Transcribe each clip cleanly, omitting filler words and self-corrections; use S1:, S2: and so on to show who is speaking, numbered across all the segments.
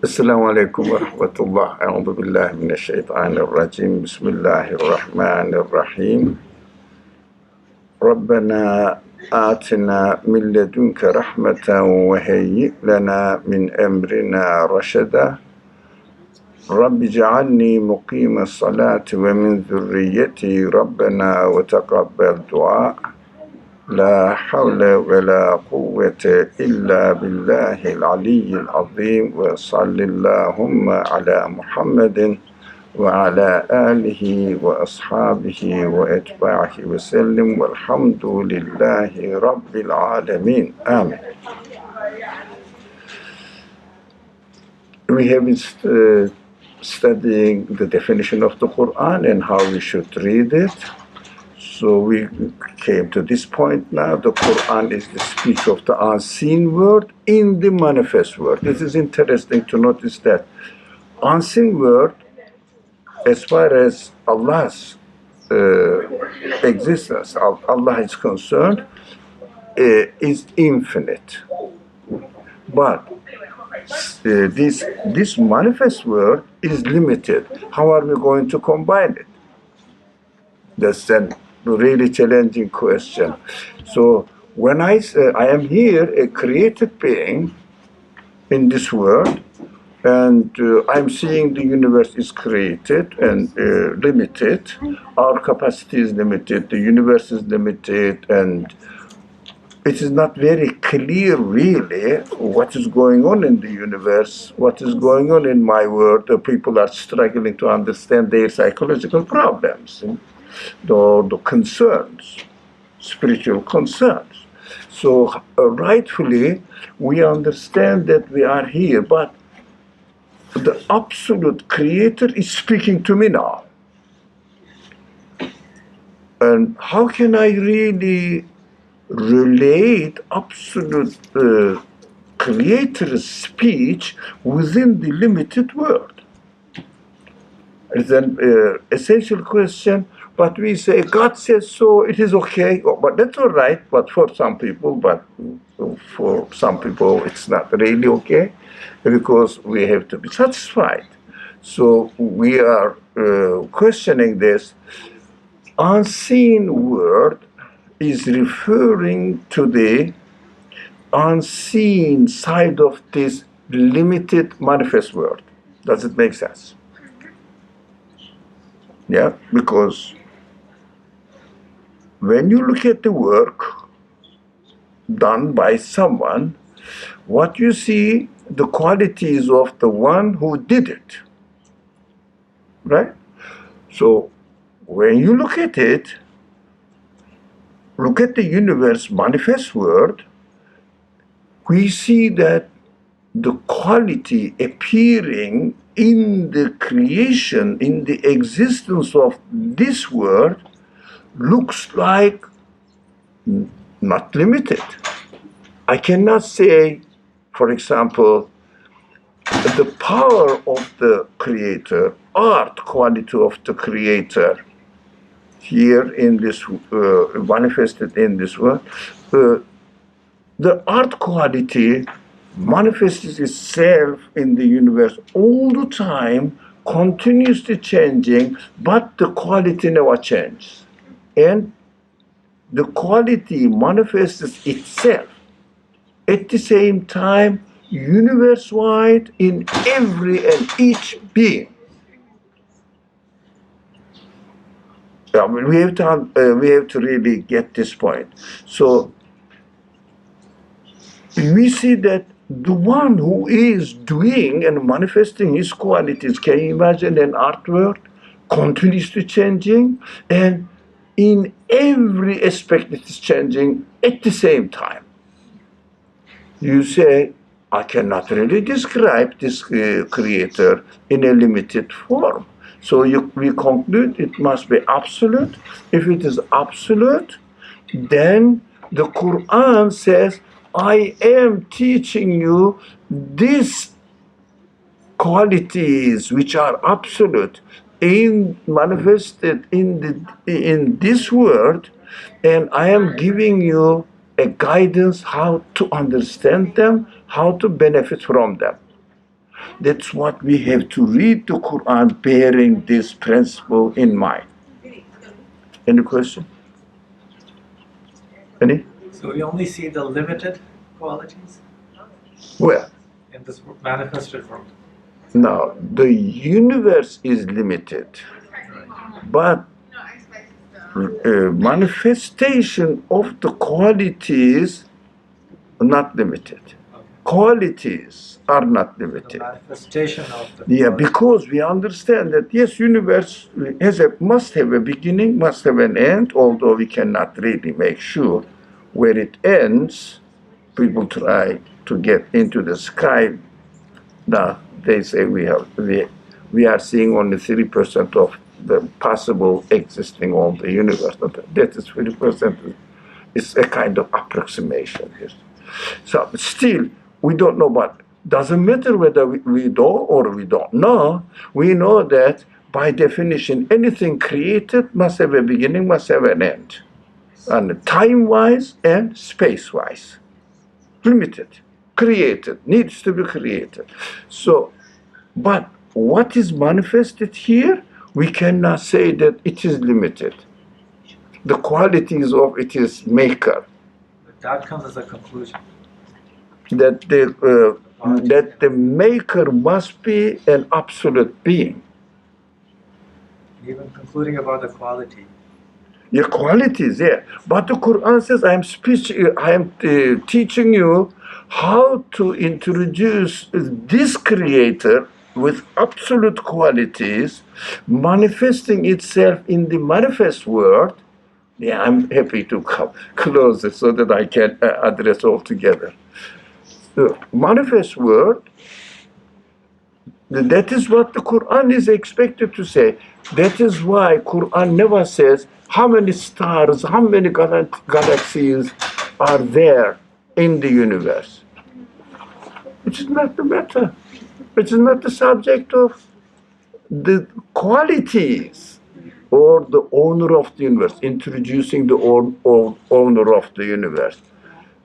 S1: السلام عليكم ورحمة الله. أعوذ بالله من الشيطان الرجيم. بسم الله الرحمن الرحيم. ربنا آتنا من لدنك رحمة وهيئ لنا من أمرنا رشدا. رب اجعلني مقيم الصلاة ومن ذريتي ربنا وتقبل دعاء. لا حول ولا قوة إلا بالله العلي العظيم. وصل اللهم على محمد وعلى آله وأصحابه وأتباعه وسلم والحمد لله رب العالمين. Amen. We have been studying the definition of the Qur'an and how we should read it. So we came to this point now. The Qur'an is the speech of the unseen word in the manifest word. It is interesting to notice that unseen word, as far as Allah's existence, Allah is concerned, is infinite. But this manifest word is limited. How are we going to combine it? That's a really challenging question. So when I say I am here, a created being in this world, and I'm seeing the universe is created and limited. Our capacity is limited. The universe is limited, and it is not very clear really what is going on in the universe, what is going on in my world. The people are struggling to understand their psychological problems, the concerns, spiritual concerns. So rightfully, we understand that we are here, but the absolute creator is speaking to me now. And how can I really relate absolute creator's speech within the limited world? It's an essential question, but we say, God says so, it is okay, but that's all right, but for some people, it's not really okay, because we have to be satisfied. So we are questioning this. Unseen word is referring to the unseen side of this limited manifest world. Does it make sense? Yeah, because when you look at the work done by someone, what you see, the qualities of the one who did it, right? So when you look at it, look at the universe manifest world, we see that the quality appearing in the creation, in the existence of this world, looks like not limited. I cannot say, for example, the power of the creator, art quality of the creator, here in this, manifested in this world, the art quality manifests itself in the universe all the time, continuously changing, but the quality never changes. And the quality manifests itself at the same time, universe-wide, in every and each being. I mean, we have to really get this point. So we see that the one who is doing and manifesting his qualities, can you imagine an artwork continuously changing, and in every aspect it is changing at the same time? You say, I cannot really describe this creator in a limited form. So we conclude it must be absolute. If it is absolute, then the Qur'an says, I am teaching you these qualities which are absolute, manifested in this world, and I am giving you a guidance how to understand them, how to benefit from them. That's what we have to read the Quran bearing this principle in mind. Any question? Any?
S2: So we only see the limited qualities
S1: Well,
S2: in this manifested world.
S1: now the universe is limited, but manifestation of the qualities are not limited. Qualities are not
S2: The
S1: limited.
S2: manifestation of the
S1: Yeah,
S2: quality.
S1: because we understand that yes, universe must have a beginning, must have an end, although we cannot really make sure where it ends. People try to get into the sky. Now they say we are seeing only 3% of the possible existing of the universe. That is 3%. It's a kind of approximation. Yes. So still, we don't know, but doesn't matter whether we know or we don't know. We know that by definition, anything created must have a beginning, must have an end, and time-wise and space-wise, limited, created, needs to be created. So, but what is manifested here, we cannot say that it is limited. The qualities of its maker.
S2: That comes as a conclusion.
S1: That the maker must be an absolute being.
S2: Even concluding about the quality.
S1: Your qualities, yeah. But the Quran says, I am teaching you how to introduce this creator with absolute qualities, manifesting itself in the manifest world. Yeah, I'm happy to come closer so that I can address all together. The manifest world, that is what the Quran is expected to say. That is why Quran never says how many stars, how many galaxies are there in the universe. It is not the matter. It is not the subject of the qualities or the owner of the universe, introducing the owner of the universe.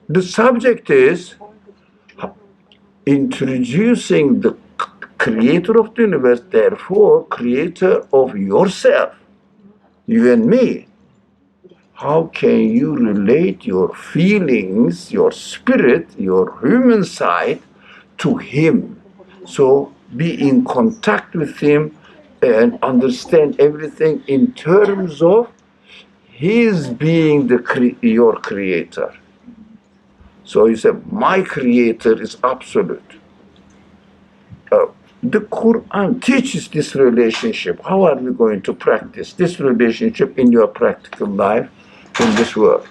S1: The subject is introducing the creator of the universe, therefore creator of yourself, you and me. How can you relate your feelings, your spirit, your human side to him? So be in contact with him and understand everything in terms of his being your creator. So you say, my creator is absolute. The Quran teaches this relationship. How are we going to practice this relationship in your practical life in this world?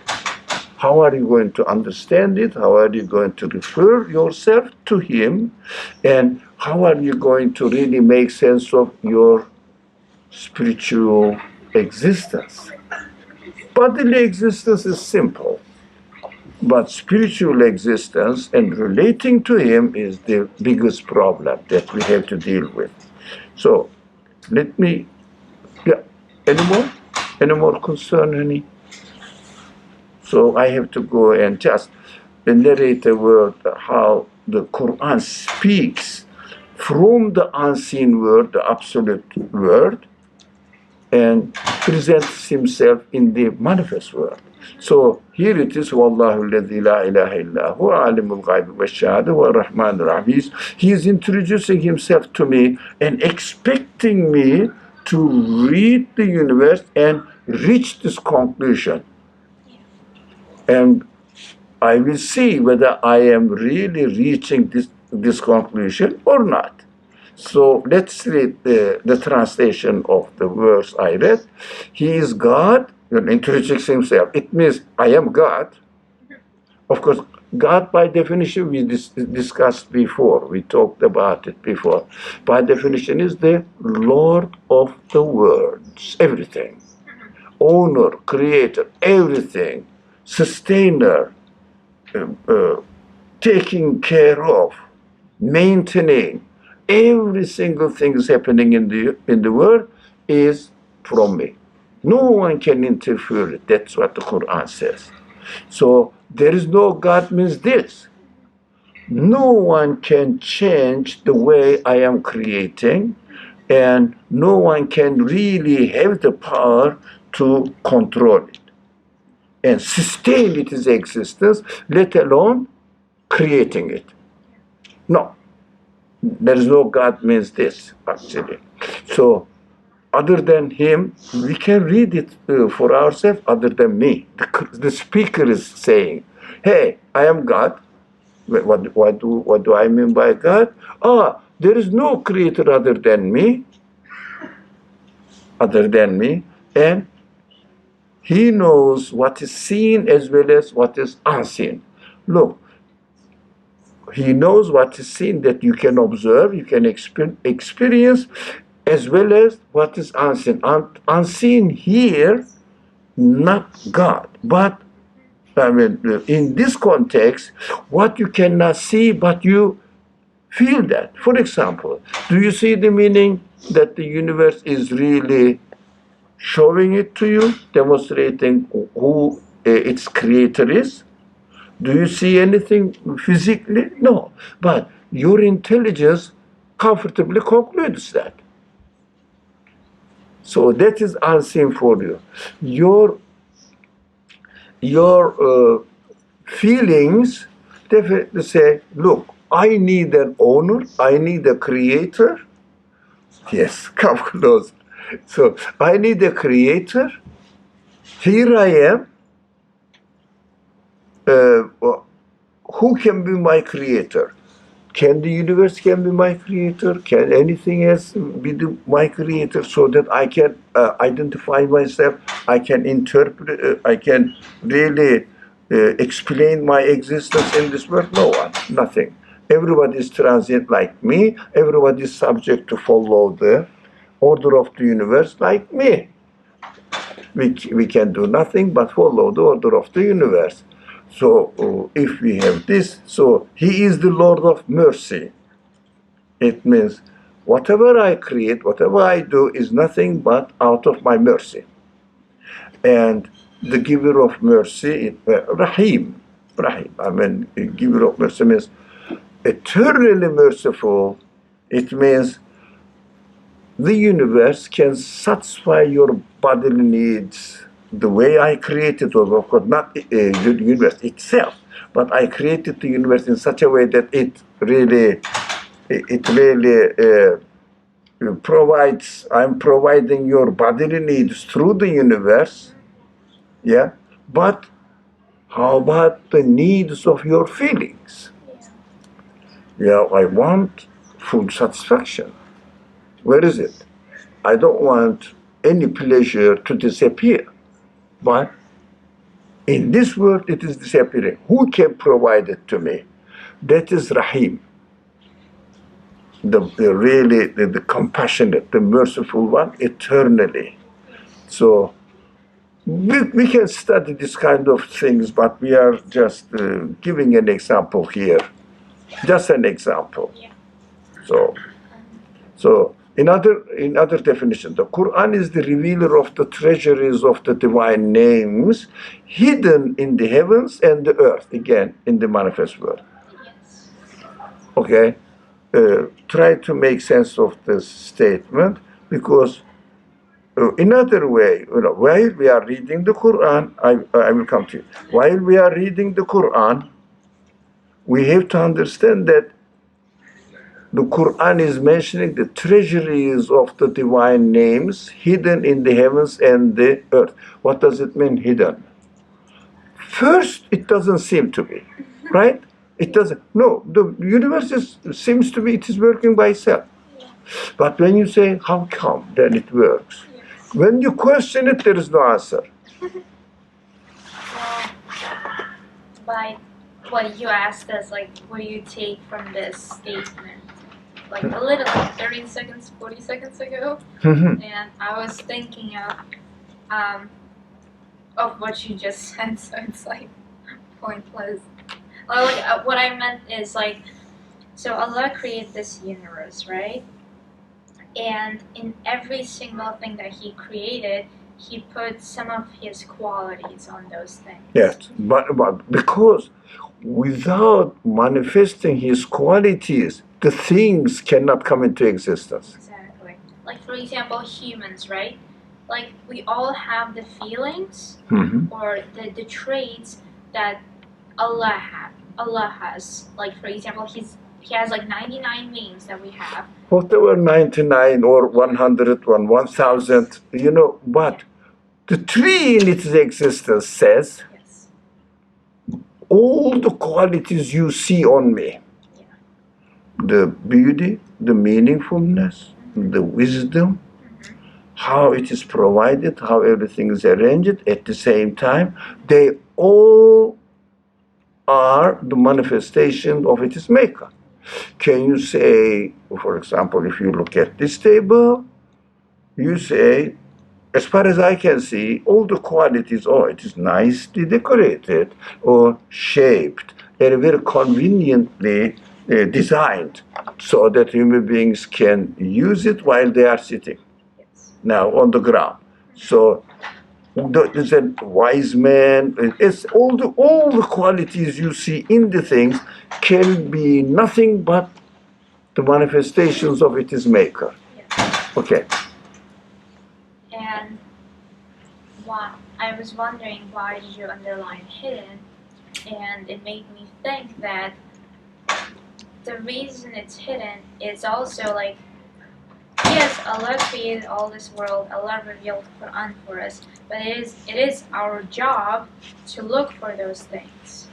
S1: How are you going to understand it? How are you going to refer yourself to him? And how are you going to really make sense of your spiritual existence? Bodily existence is simple. But spiritual existence and relating to him is the biggest problem that we have to deal with. So let me, any more? Any more concern, honey? So I have to go and just narrate the word, how the Quran speaks from the unseen word, the absolute word, and presents himself in the manifest world. So here it is, Wallahu alladhi la ilaha illa huwa alimul ghaibi wa shahada wa rahman rahim. He is introducing himself to me and expecting me to read the universe and reach this conclusion. And I will see whether I am really reaching this conclusion or not. So let's read the translation of the verse I read. He is God, and introduces himself. It means I am God. Of course, God by definition we discussed before. We talked about it before. By definition is the Lord of the worlds, everything. Owner, creator, everything. Sustainer, taking care of, maintaining. Every single thing is happening in the world is from me. No one can interfere. That's what the Quran says. So there is no God means this. no one can change the way I am creating, and no one can really have the power to control it and sustain its existence, let alone creating it. No, there is no God means this, actually. So, other than him, we can read it for ourselves, other than me. The speaker is saying, hey, I am God. What do I mean by God? There is no creator other than me, and he knows what is seen as well as what is unseen. Look, he knows what is seen that you can observe, you can experience, as well as what is unseen. Unseen here, not God, but I mean, in this context, what you cannot see, but you feel that. For example, do you see the meaning that the universe is really showing it to you, demonstrating who its creator is? Do you see anything physically? No. But your intelligence comfortably concludes that. So that is unseen for you. Your feelings definitely say, look, I need an owner, I need a creator. Yes, come close. So I need a creator. Here I am. Who can be my creator? Can the universe be my creator? Can anything else be my creator so that I can identify myself? I can interpret, I can really explain my existence in this world? No one, nothing. Everybody is transient like me. Everybody is subject to follow the order of the universe like me. We can do nothing but follow the order of the universe. So if we have this, so he is the Lord of mercy. It means whatever I create, whatever I do is nothing but out of my mercy. And the giver of mercy, Rahim. I mean, the giver of mercy means eternally merciful. It means the universe can satisfy your bodily needs the way I created, of course, not the universe itself, but I created the universe in such a way that it really provides, I'm providing your bodily needs through the universe, yeah? But how about the needs of your feelings? Yeah, I want full satisfaction. Where is it? I don't want any pleasure to disappear. But in this world, it is disappearing. Who can provide it to me? That is Rahim. The compassionate, the merciful one, eternally. So we can study this kind of things, but we are just giving an example here. Just an example. So in other definition, the Qur'an is the revealer of the treasuries of the divine names hidden in the heavens and the earth, again, in the manifest world. Okay? Try to make sense of this statement, because in other way, while we are reading the Qur'an, I will come to you. While we are reading the Qur'an, we have to understand that the Qur'an is mentioning the treasuries of the divine names hidden in the heavens and the earth. What does it mean, hidden? First, it doesn't seem to be, right? It doesn't. No, the universe seems to be, it is working by itself. But when you say, how come, then it works. When you question it, there is no answer.
S3: By what you asked us, like, what do you take from this statement? Like a little, like 30 seconds, 40 seconds ago, and I was thinking of what you just said, so it's like pointless. Like what I meant is like, so Allah created this universe, right? And in every single thing that He created, He put some of His qualities on those things.
S1: Yes, but because without manifesting his qualities, the things cannot come into existence.
S3: Exactly. Like for example, humans, right? Like we all have the feelings
S1: Mhm.
S3: or the traits that Allah has. Like for example, he has like 99 names that we have.
S1: Whatever 99 or 101, 1000, but the tree in its existence says,
S3: Yes.
S1: all the qualities you see on me,
S3: Yeah.
S1: the beauty, the meaningfulness, the wisdom, how it is provided, how everything is arranged at the same time, they all are the manifestation of its maker. Can you say, for example, if you look at this table, you say, as far as I can see, all the qualities, it is nicely decorated or shaped and very conveniently designed so that human beings can use it while they are sitting
S3: Yes.
S1: now on the ground. So there's a wise man. It's all the qualities you see in the things can be nothing but the manifestations of its maker.
S3: Yes.
S1: Okay.
S3: And I was wondering why did you underline hidden, and it made me think that the reason it's hidden is also like, yes, Allah created all this world, Allah revealed Qur'an for us, but it is our job to look for those things.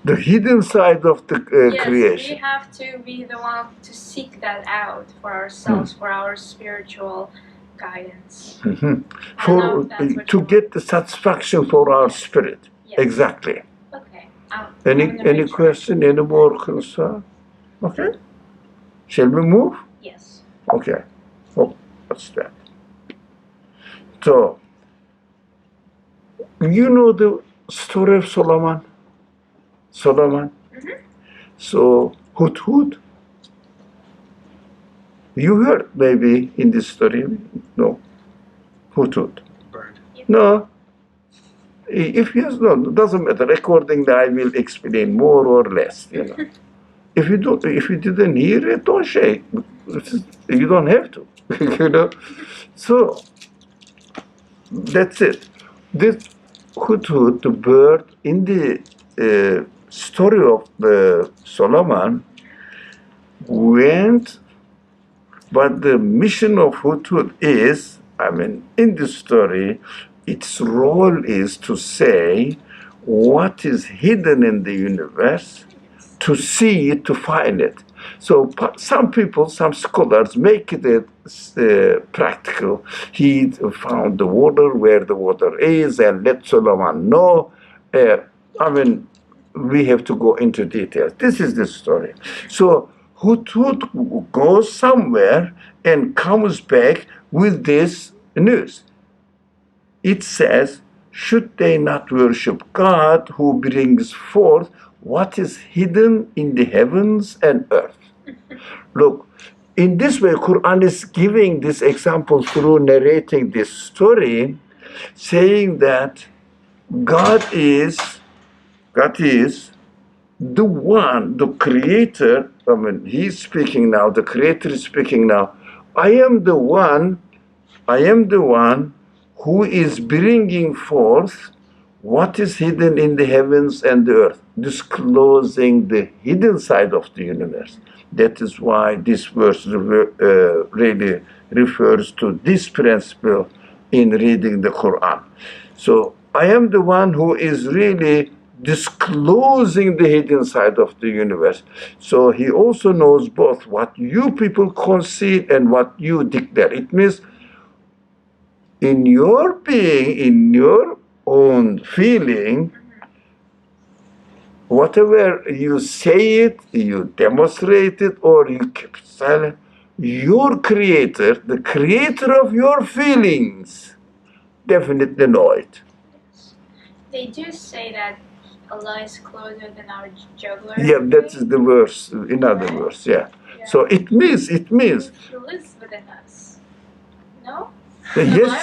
S1: The hidden side of the
S3: Yes,
S1: creation.
S3: we have to be the one to seek that out for ourselves, for our spiritual guidance.
S1: Mhm.
S3: I don't know if that's what
S1: To
S3: you
S1: get the satisfaction for our spirit.
S3: Yes.
S1: Exactly.
S3: Okay. I'm
S1: Any
S3: gonna make sure.
S1: question? Any more concern? Okay. Shall we move?
S3: Yes.
S1: Okay. Oh, what's that? So, you know the story of Solomon? Solomon?
S3: Mhm.
S1: So, Hudhud? You heard maybe in this story? No. Hudhud.
S2: Bird.
S1: No. If yes, no, it doesn't matter. Accordingly, I will explain more or less. If you didn't hear it, don't shake. You don't have to. So that's it. This hudhud, the bird, in the story of the Solomon, went. But the mission of hudhud is, in the story, its role is to say what is hidden in the universe, to see it, to find it. So some people, some scholars make it practical. He found the water where the water is and let Solomon know. We have to go into details. This is the story. So Hudhud goes somewhere and comes back with this news. It says, should they not worship God who brings forth what is hidden in the heavens and earth? Look, in this way, Qur'an is giving this example through narrating this story, saying that God is the one, the creator. He's speaking now, the creator is speaking now. I am the one who is bringing forth what is hidden in the heavens and the earth, disclosing the hidden side of the universe. That is why this verse really refers to this principle in reading the Quran. So I am the one who is really disclosing the hidden side of the universe. So he also knows both what you people concede and what you declare. It means in your being, in your own feeling, whatever you say it, you demonstrate it, or you keep silent, your creator, the creator of your feelings, definitely know it.
S3: They do say that Allah is closer than our jugular.
S1: Yeah, that is the verse, in other words, yeah. So it means.
S3: He lives within us. No?
S1: Yes,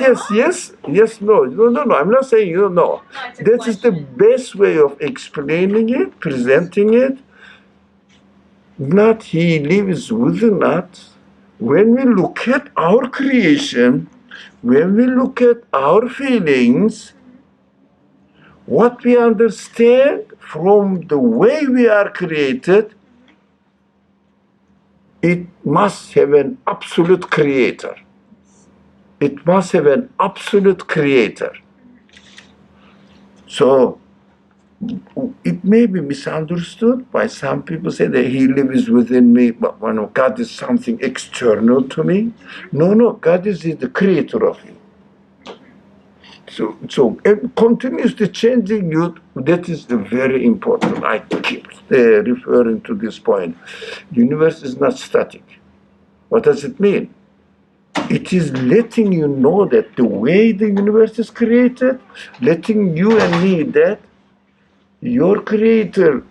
S1: no, I'm not saying you don't know.
S3: No, That's a
S1: That is the
S3: question.
S1: best way of explaining it, presenting it. Not he lives within us. When we look at our creation, when we look at our feelings, what we understand from the way we are created, it must have an absolute creator. It must have an absolute creator. So it may be misunderstood by some people say that he lives within me, but God is something external to me. No, God is the creator of you. So continuously changing you, that is very important. I keep referring to this point. Universe is not static. What does it mean? It is letting you know that the way the universe is created, letting you and me that your creator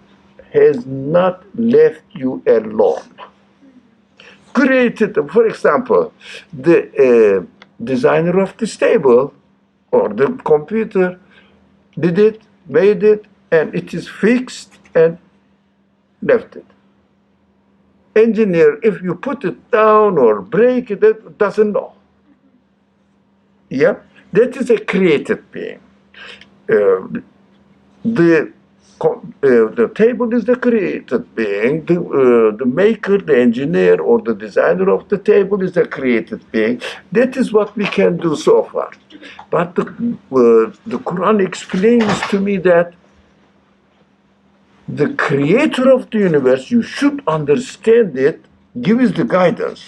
S1: has not left you alone. Created, for example, the designer of this table or the computer did it, made it, and it is fixed and left it. Engineer, if you put it down or break it, it doesn't know. Yeah, that is a created being. The table is the created being. The maker, the engineer, or the designer of the table is the created being. That is what we can do so far. But the Quran explains to me that the creator of the universe, you should understand it, gives the guidance.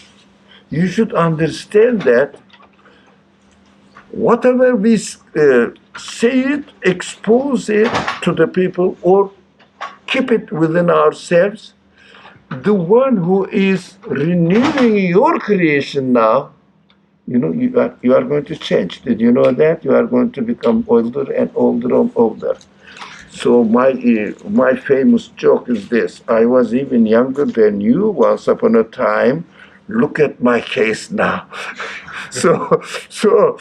S1: You should understand that whatever we say it, expose it to the people, or keep it within ourselves, the one who is renewing your creation now, you are going to change. Did you know that? You are going to become older and older and older. So my famous joke is this: I was even younger than you once upon a time. Look at my case now. so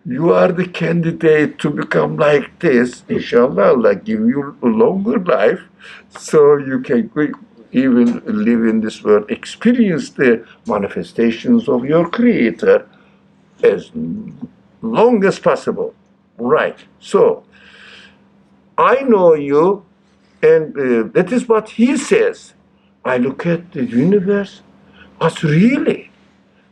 S1: you are the candidate to become like this. Inshallah, Allah give you a longer life, so you can even live in this world, experience the manifestations of your Creator as long as possible. Right. So I know you, and that is what he says. I look at the universe as really,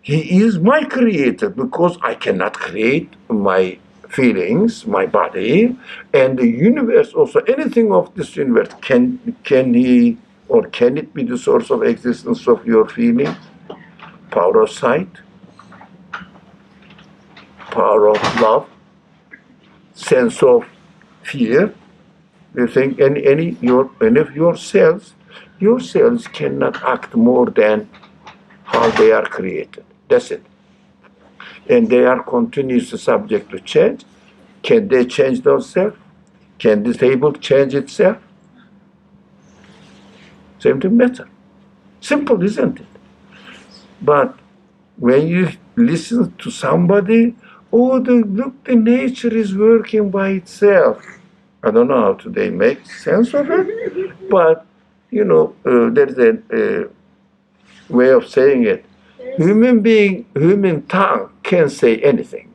S1: he is my creator, because I cannot create my feelings, my body, and the universe also, anything of this universe, can he, or can it be the source of existence of your feeling? Power of sight, power of love, sense of fear. You think any of your cells cannot act more than how they are created. That's it. And they are continuously subject to change. Can they change themselves? Can the table change itself? Same to matter. Simple, isn't it? But when you listen to somebody, look, the nature is working by itself. I don't know how they make sense of it, but there's a way of saying it. Human tongue can say anything,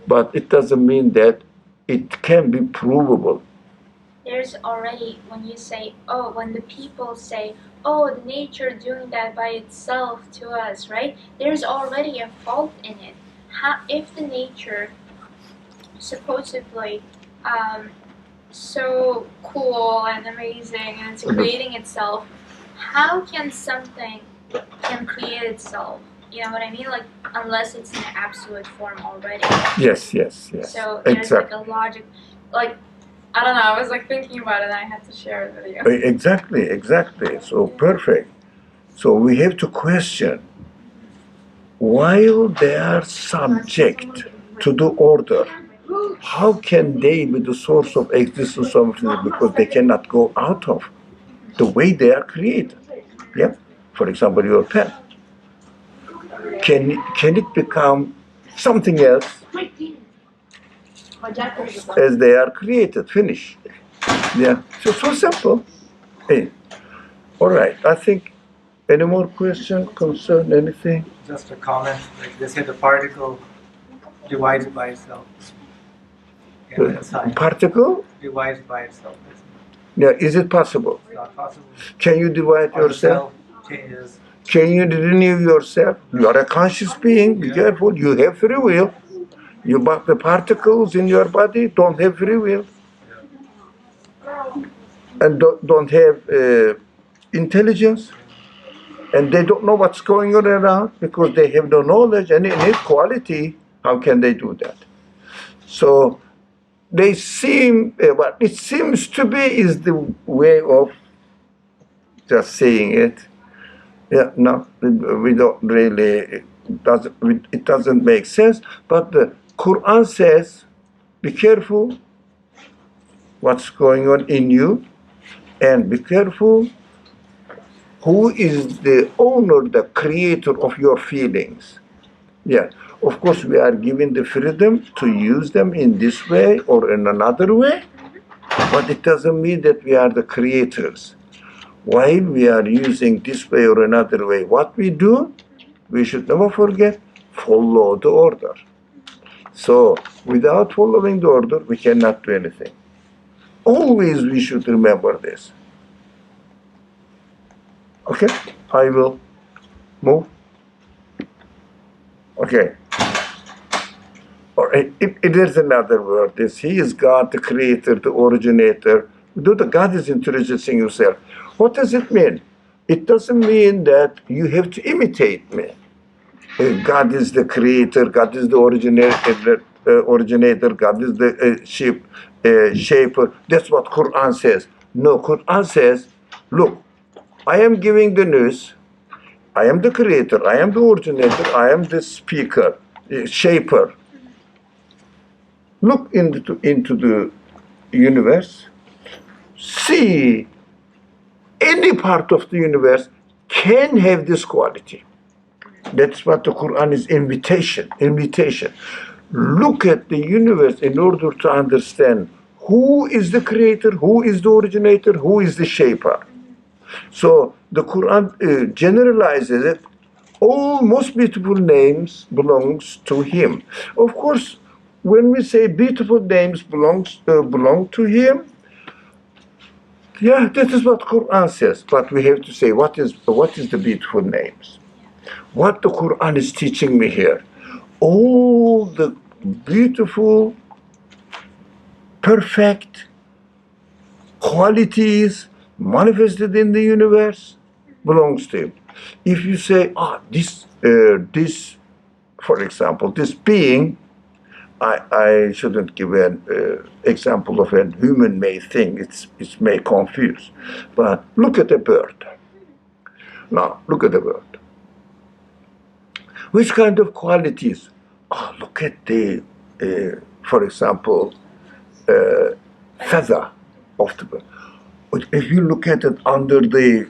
S1: but it doesn't mean that it can be provable.
S3: There's already, when the people say, oh, the nature doing that by itself to us, right? There's already a fault in it. If the nature supposedly so cool and amazing and it's creating itself, how can something create itself? You know what I mean? Like, unless it's in absolute form already.
S1: Yes.
S3: So there's
S1: exactly.
S3: like a logic, like, I don't know, I was like thinking about it and I had to share a video.
S1: Exactly. So perfect. So we have to question, while they are subject to the order, how can they be the source of existence of it? Because they cannot go out of the way they are created. Yeah. For example, your pen. Can it become something else? as they are created. Finish. Yeah. So simple. Hey. All right. I think. Any more question, concern, anything?
S2: Just a comment, like they say the particle divides by itself. Yeah, inside.
S1: Particle?
S2: Divides by itself.
S1: Yeah. Is it possible?
S2: It's not possible.
S1: Can you divide
S2: Or the
S1: yourself?
S2: cell changes.
S1: Can you renew yourself? You are a conscious being. Be careful. You have free will. But the particles in your body don't have free will, and don't have intelligence, and they don't know what's going on around because they have no knowledge and inequality. How can they do that? So they seem, what it seems to be is the way of just saying it. Yeah, no, we don't really, it doesn't make sense. But the Qur'an says, be careful what's going on in you, and be careful who is the owner, the creator of your feelings. Yeah, of course we are given the freedom to use them in this way or in another way, but it doesn't mean that we are the creators. While we are using this way or another way, what we do, we should never forget, follow the order. So, without following the order, we cannot do anything. Always we should remember this. Okay, I will move. Okay. Or if there's another word, is He is God, the creator, the originator. God is introducing Himself. What does it mean? It doesn't mean that you have to imitate me. God is the creator, God is the originator, God is the shaper. That's what Qur'an says. No, Qur'an says, look, I am giving the news. I am the creator. I am the originator. I am the speaker, shaper. Look into the universe. See, any part of the universe can have this quality. That's what the Quran is invitation. Look at the universe in order to understand who is the creator, who is the originator, who is the shaper. So the Quran generalizes it. All most beautiful names belongs to Him. Of course, when we say beautiful names belong to Him, yeah, that is what Quran says. But we have to say what is the beautiful names. What the Quran is teaching me here, all the beautiful, perfect qualities manifested in the universe belongs to Him. If you say, this, for example, this being, I shouldn't give an example of a human-made thing. It may confuse. But look at a bird. Now, look at the bird. Which kind of qualities? Look at the, for example, feather of the bird. If you look at it under the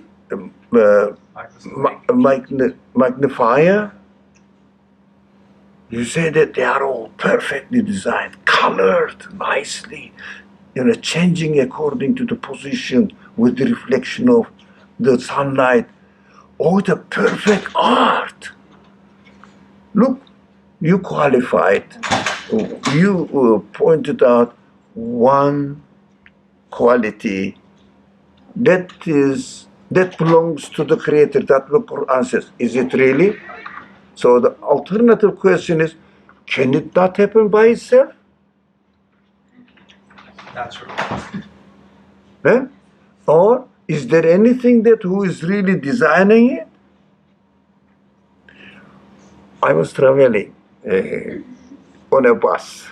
S1: magnifier, you say that they are all perfectly designed, colored nicely, changing according to the position with the reflection of the sunlight. Oh, the perfect art. Look, you qualified, you pointed out one quality that belongs to the Creator. That's what the Quran says. Is it really? So the alternative question is, can it not happen by itself?
S2: Natural.
S1: Huh? Or is there anything that who is really designing it? I was traveling on a bus,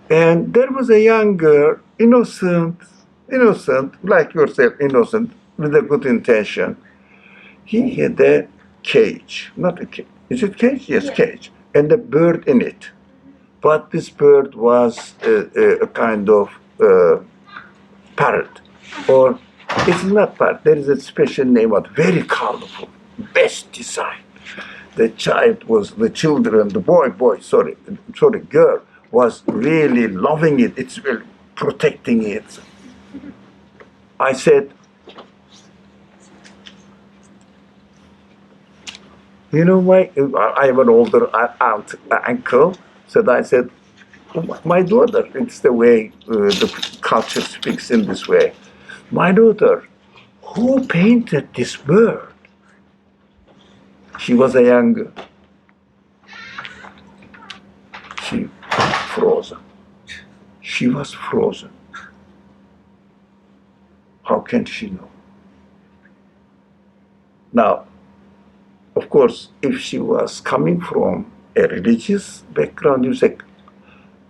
S1: and there was a young girl, innocent, like yourself, innocent, with a good intention. He had a cage, not a cage. Is it cage? Yes, cage, and a bird in it. But this bird was a kind of parrot, or it's not parrot. There is a special name, but very colorful, best design. The children, girl was really loving it. It's really protecting it. I said, you know, I have an older uncle. So I said, my daughter, it's the way the culture speaks in this way. My daughter, who painted this bird? She was a young girl. She frozen. She was frozen. How can she know? Now, of course, if she was coming from a religious background, you say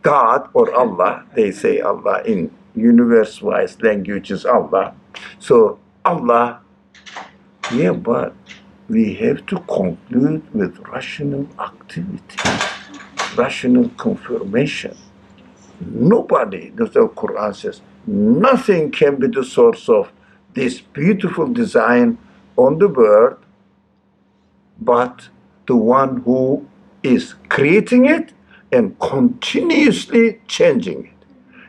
S1: God or Allah, they say Allah in universe-wise language is Allah. So Allah, yeah, but we have to conclude with rational activity, rational confirmation. Nobody, the Quran says, nothing can be the source of this beautiful design on the bird but the one who is creating it and continuously changing it.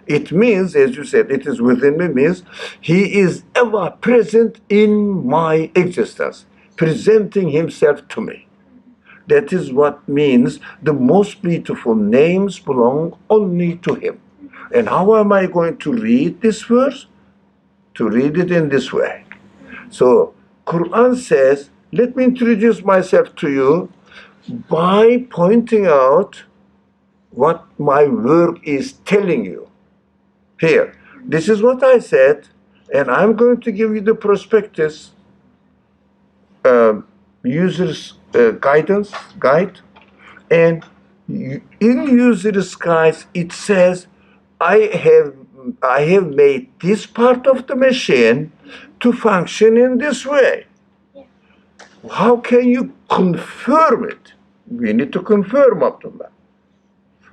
S1: It means, as you said, it is within me, means he is ever present in my existence, presenting himself to me. That is what means the most beautiful names belong only to him. And how am I going to read this verse? To read it in this way. So, Quran says, let me introduce myself to you by pointing out what my work is telling you. Here, this is what I said, and I'm going to give you the prospectus, user's guide, and in user's guide it says, I have made this part of the machine to function in this way. How can you confirm it? We need to confirm, Abdullah.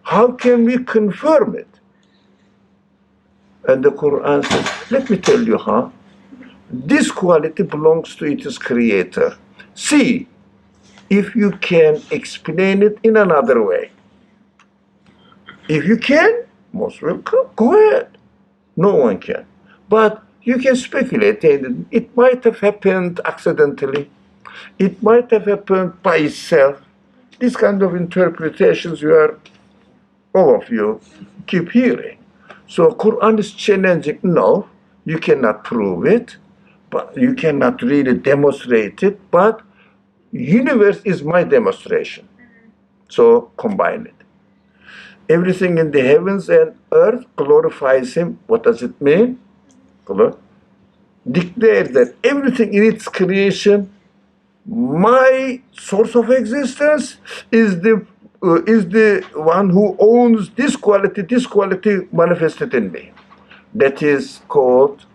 S1: How can we confirm it? And the Quran says, let me tell you how. This quality belongs to its creator. See if you can explain it in another way. If you can, most welcome, go ahead. No one can. But you can speculate, and it might have happened accidentally. It might have happened by itself. These kind of interpretations all of you keep hearing. So Quran is challenging, no, you cannot prove it, but you cannot really demonstrate it, but universe is my demonstration. So combine it. Everything in the heavens and earth glorifies him. What does it mean? Declare that everything in its creation, my source of existence is the one who owns this quality manifested in me. That is called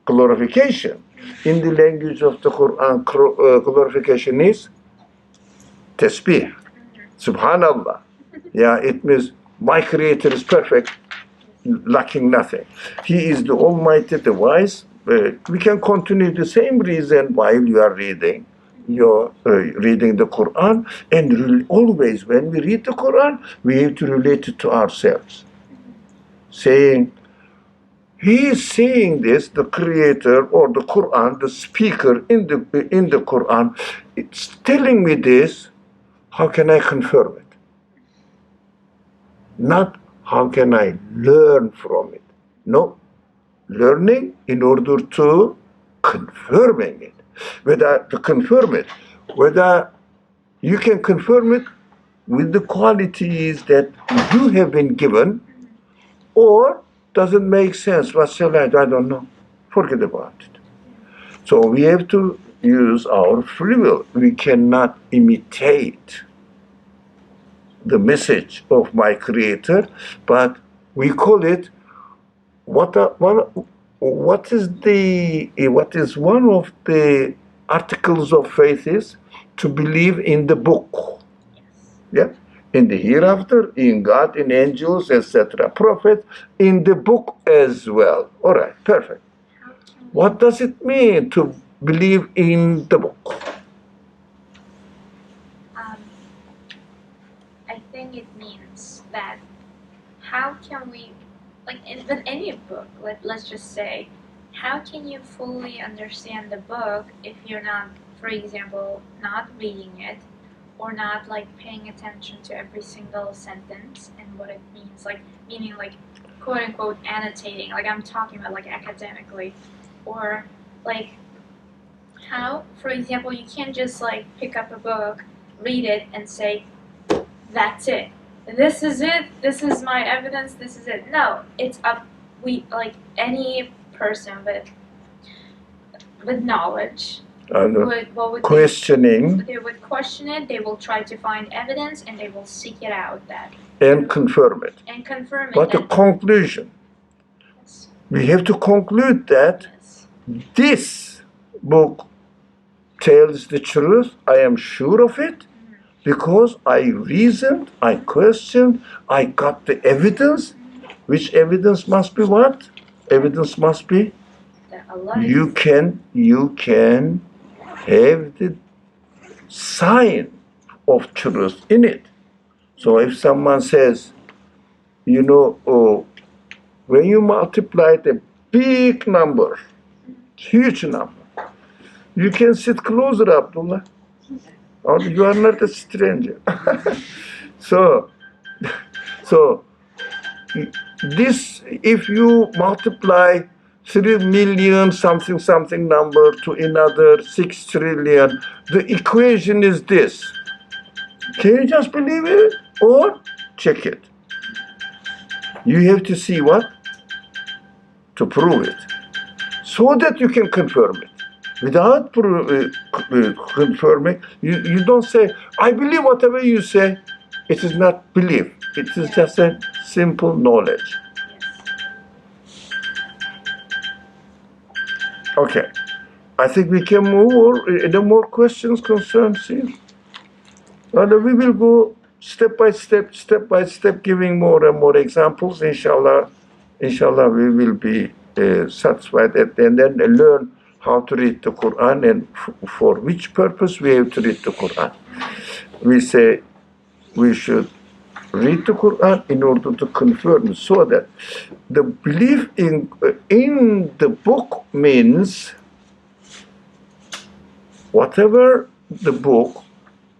S1: glorification. In the language of the Quran, glorification is tasbih, subhanallah. Yeah, it means my creator is perfect, lacking nothing. He is the almighty, the wise. We can continue the same reason while you are reading. You're reading the Quran, and always when we read the Quran, we have to relate it to ourselves. Saying, he is saying this, the creator or the Quran, the speaker in the Quran, it's telling me this, how can I confirm it? Not how can I learn from it. No, learning in order to confirming it. Whether to confirm it, whether you can confirm it with the qualities that you have been given, or doesn't make sense. What shall I do? I don't know. Forget about it. So we have to use our free will. We cannot imitate the message of my creator, but we call it what is one of the articles of faith is to believe in the book. Yeah, in the hereafter, in God, in angels, etc. Prophet, in the book as well. All right, perfect. What does it mean to believe in the book?
S3: I think it means that how can we, like with any book, let's just say, how can you fully understand the book if you're not, for example, not reading it, or not like paying attention to every single sentence and what it means, like meaning like quote unquote annotating, like I'm talking about like academically, or like how, for example, you can't just like pick up a book, read it, and say, that's it. This is it. This is my evidence. This is it. No, it's up. We like any person with knowledge would what would
S1: questioning
S3: they would question it. They will try to find evidence and they will seek it out. That
S1: and confirm it.
S3: and confirm it.
S1: But the conclusion,
S3: Yes.
S1: we have to conclude that
S3: Yes.
S1: this book tells the truth. I am sure of it because I reasoned, I questioned, I got the evidence. Which evidence must be what? Evidence must be
S3: That Allah
S1: you can have the sign of truth in it. So if someone says, when you multiply the big number, huge number, you can sit closer, Abdullah. Or you are not a stranger. So this, if you multiply 3 million something number to another 6 trillion, the equation is this. Can you just believe it or check it? You have to see what? To prove it. So that you can confirm it. Without confirming, you don't say, I believe whatever you say. It is not belief. It is just a simple knowledge. Okay. I think we can move on. Any more questions, concerns here? And we will go step by step, giving more and more examples. Inshallah, we will be satisfied and then learn how to read the Qur'an and for which purpose we have to read the Qur'an. We say we should read the Qur'an in order to confirm, so that the belief in the book means whatever the book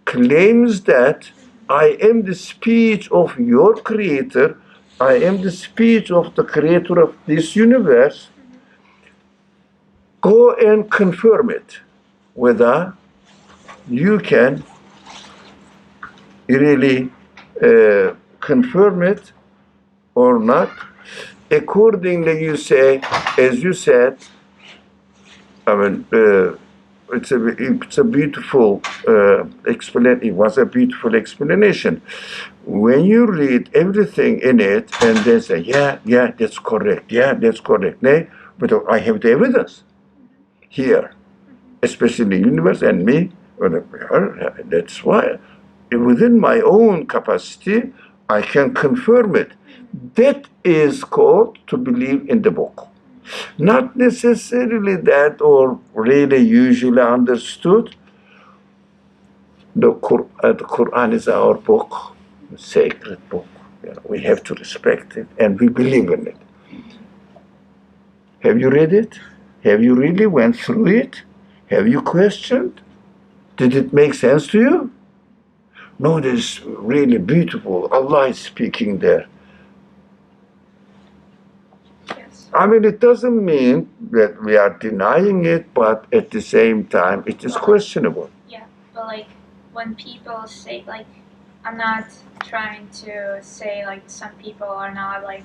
S1: claims that I am the speech of your creator, I am the speech of the creator of this universe, go and confirm it, whether you can really confirm it or not. Accordingly, you say, as you said, it's a beautiful explanation. It was a beautiful explanation. When you read everything in it and then say, yeah, that's correct, but I have the evidence here, especially the universe and me. That's why, within my own capacity, I can confirm it. That is called to believe in the book. Not necessarily that, or really usually understood. The Quran is our book, sacred book. We have to respect it, and we believe in it. Have you read it? Have you really went through it? Have you questioned? Did it make sense to you? No, this is really beautiful. Allah is speaking there. I mean, it doesn't mean that we are denying it, but at the same time, it is questionable.
S3: Yeah, but like when people say, like, I'm not trying to say like some people are not like,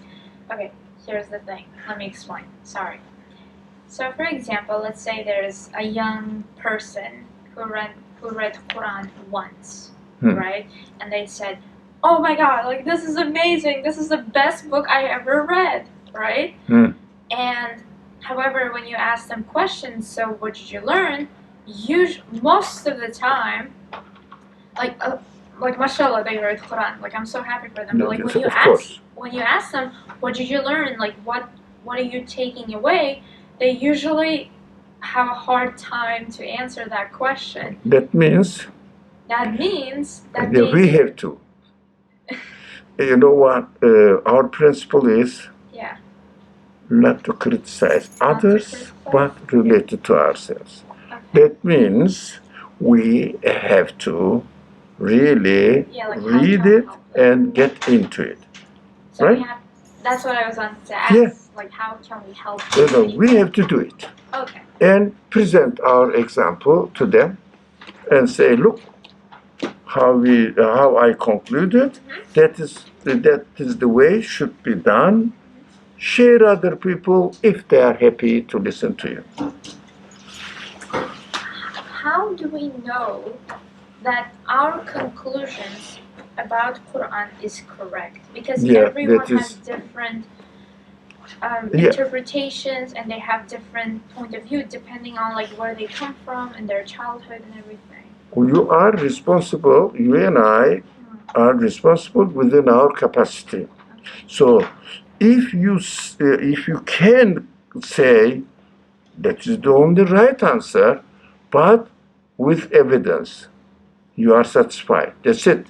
S3: okay, here's the thing. Let me explain. Sorry. So, for example, let's say there's a young person who read Qur'an once, right? And they said, "Oh my God, like this is amazing. This is the best book I ever read." Right? And however, when you ask them questions, so what did you learn? Most of the time, like mashallah, they read Quran. Like I'm so happy for them.
S1: No,
S3: but like when you ask them, what did you learn? Like what are you taking away? They usually have a hard time to answer that question.
S1: That means
S3: that
S1: we have to. you know what? Our principle is
S3: Yeah.
S1: not to criticize
S3: Not to
S1: others,
S3: criticize.
S1: but related to ourselves.
S3: Okay.
S1: That means we have to really
S3: Yeah, like how
S1: read
S3: to
S1: it
S3: help.
S1: and get into it.
S3: So
S1: Right?
S3: we have. That's what I was on to ask.
S1: Yeah.
S3: Like, how can we help?
S1: No,
S3: people?
S1: we have to do it
S3: Okay.
S1: and present our example to them and say, look, how I concluded. That is the way it should be done. Share other people if they are happy to listen to you.
S3: How do we know that our conclusions about Quran is correct? Because
S1: Yeah,
S3: everyone
S1: that
S3: has
S1: is-
S3: different
S1: Yeah.
S3: interpretations, and they have different point of view depending on like where they come from and their childhood and everything.
S1: You are responsible, you and I are responsible within our capacity. So if you can say that is the only right answer, but with evidence, you are satisfied. That's it.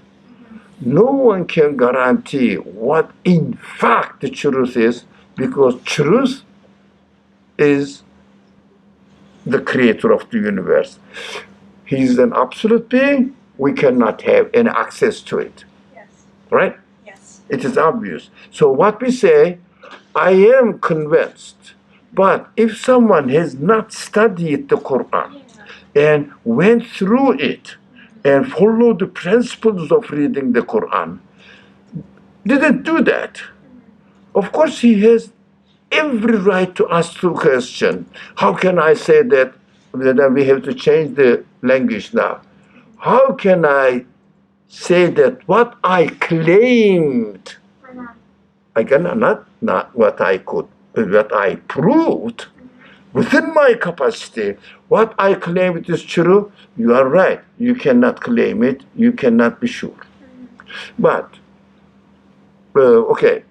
S1: No one can guarantee what in fact the truth is, because truth is the creator of the universe. He is an absolute being. We cannot have any access to it.
S3: Yes.
S1: Right?
S3: Yes.
S1: It is obvious. So what we say, I am convinced. But if someone has not studied the Quran and went through it and followed the principles of reading the Quran, didn't do that, of course he has every right to ask the question. How can I say that we have to change the language now? How can I say that what I claimed, I cannot, not what I could, what I proved within my capacity, what I claim it is true, you are right. You cannot claim it, you cannot be sure. But, okay,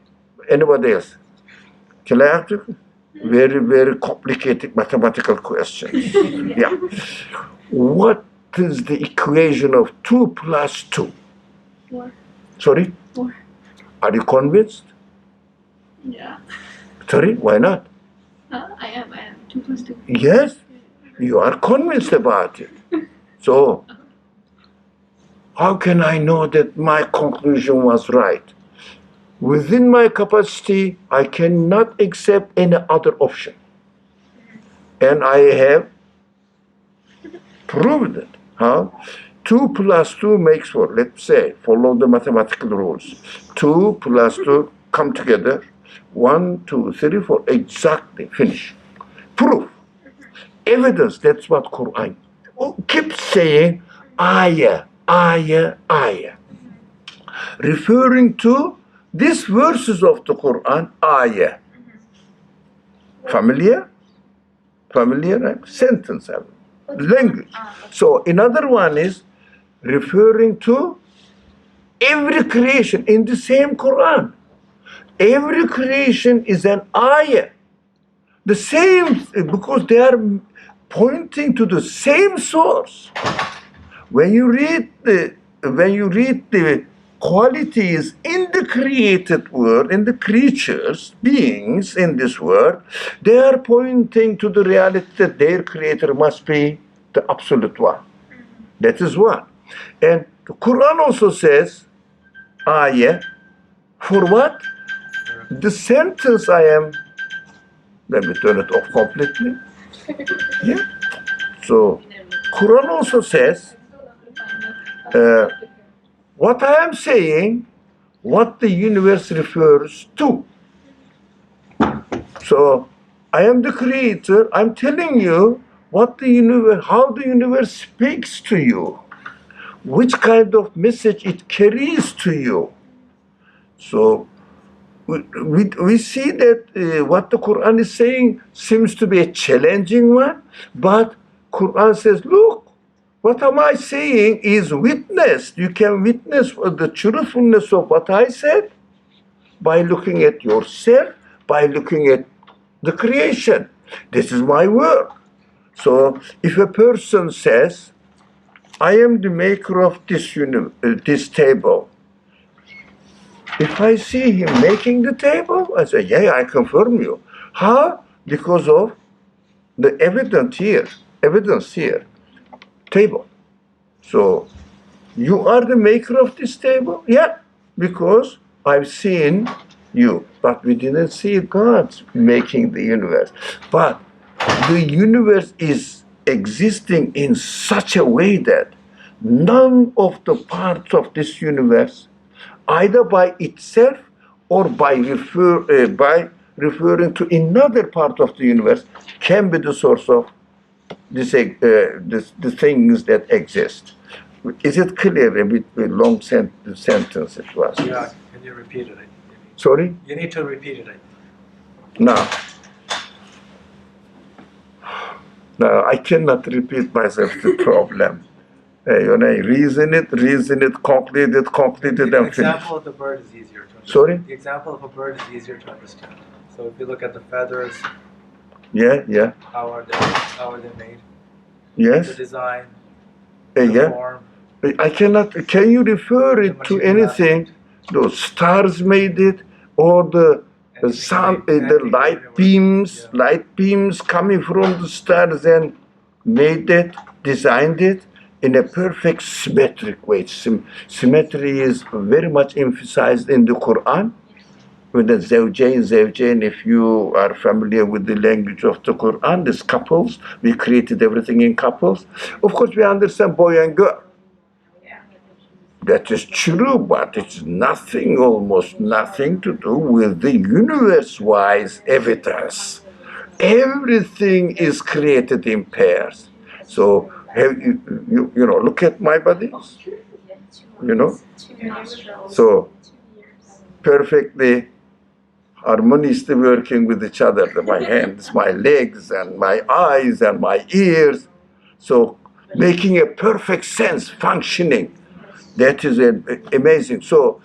S1: anybody else? Can I ask you? Very, very complicated mathematical questions. Yeah. What is the equation of 2 plus 2?
S4: 4.
S1: Sorry?
S4: 4.
S1: Are you convinced?
S4: Yeah.
S1: Sorry, why not?
S4: I am. 2 plus 2.
S1: Yes, you are convinced about it. So, how can I know that my conclusion was right? Within my capacity, I cannot accept any other option. And I have proved it. How? 2 plus 2 makes 4. Let's say, follow the mathematical rules. 2 plus 2 come together. 1, 2, 3, 4. Exactly. Finish. Proof. Evidence. That's what Qur'an keeps saying. Ayah, ayah, ayah. Referring to these verses of the Quran, ayah. Familiar? Familiar, right? Sentence, language. So another one is referring to every creation in the same Quran. Every creation is an ayah. The same, because they are pointing to the same source. When you read the qualities in the created world, in the creatures, beings in this world, they are pointing to the reality that their creator must be the absolute one. That is one. And the Quran also says, ayah, for what? The sentence let me turn it off completely. Yeah. So, Quran also says, what I am saying, what the universe refers to. So, I am the creator. I'm telling you what the universe, how the universe speaks to you, which kind of message it carries to you. So, we see that what the Quran is saying seems to be a challenging one, but Quran says, look, what am I saying is witnessed. You can witness the truthfulness of what I said by looking at yourself, by looking at the creation. This is my work. So if a person says, I am the maker of this table, If I see him making the table, I say, yeah, I confirm you. How? Because of the evidence here, table. So you are the maker of this table? Yeah, because I've seen you, but we didn't see God making the universe. But the universe is existing in such a way that none of the parts of this universe, either by itself or by referring to another part of the universe, can be the source of the things that exist. Is it clear? A bit long sentence it was.
S2: Yeah, can you repeat it?
S1: Sorry?
S2: You need to repeat it.
S1: Now, I cannot repeat myself the problem. Reason it, conclude it,
S2: The
S1: and finish.
S2: example of the bird is easier to understand.
S1: Sorry?
S2: The example of a bird is easier to understand. So if you look at the feathers,
S1: Yeah.
S2: how are they made? The
S1: Yes.
S2: design, the
S1: Yeah.
S2: form.
S1: I cannot. Can you refer it to anything? The stars made it, or the sun, the light beams coming from the stars and made it, designed it in a perfect symmetric way. Symmetry is very much emphasized in the Qur'an. With the zawjain, if you are familiar with the language of the Qur'an, these couples, we created everything in couples. Of course, we understand boy and girl. That is true, but it's almost nothing to do with the universe-wise evidence. Everything is created in pairs. So, look at my body, So, perfectly harmoniously working with each other, my hands, my legs, and my eyes, and my ears. So, making a perfect sense, functioning. That is amazing. So,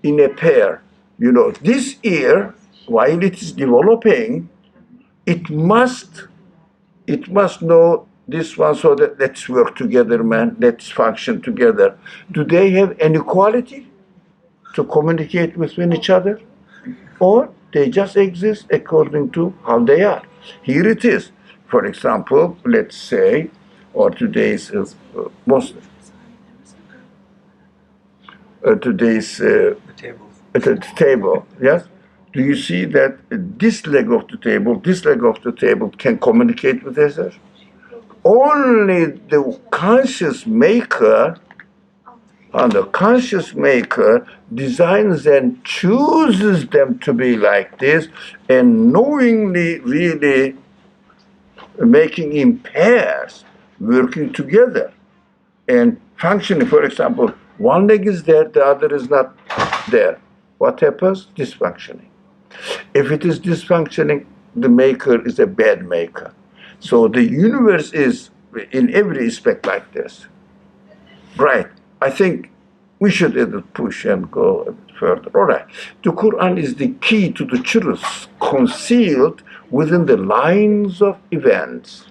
S1: in a pair, this ear, while it is developing, it must know this one, so that let's work together, man. Let's function together. Do they have any quality to communicate with each other? Or they just exist according to how they are? Here it is. For example, let's say, or today's the table, yes? Do you see that this leg of the table can communicate with each other? Only the conscious maker designs and chooses them to be like this, and knowingly really making in pairs, working together and functioning. For example, one leg is there, the other is not there. What happens? Dysfunctioning. If it is dysfunctioning, the maker is a bad maker. So the universe is in every respect like this. Right. I think we should push and go a bit further. All right. The Quran is the key to the truth concealed within the lines of events.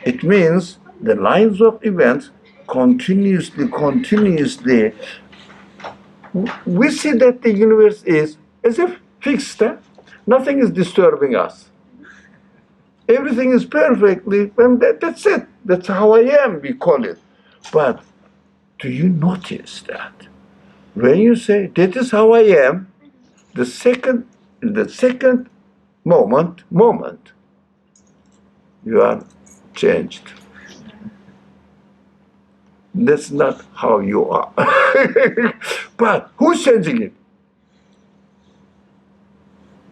S1: It means the lines of events continuously, we see that the universe is as if fixed. Nothing is disturbing us. Everything is perfectly, and that's it. That's how I am, we call it. But do you notice that when you say, that is how I am, the second moment, you are changed. That's not how you are. But who's changing it?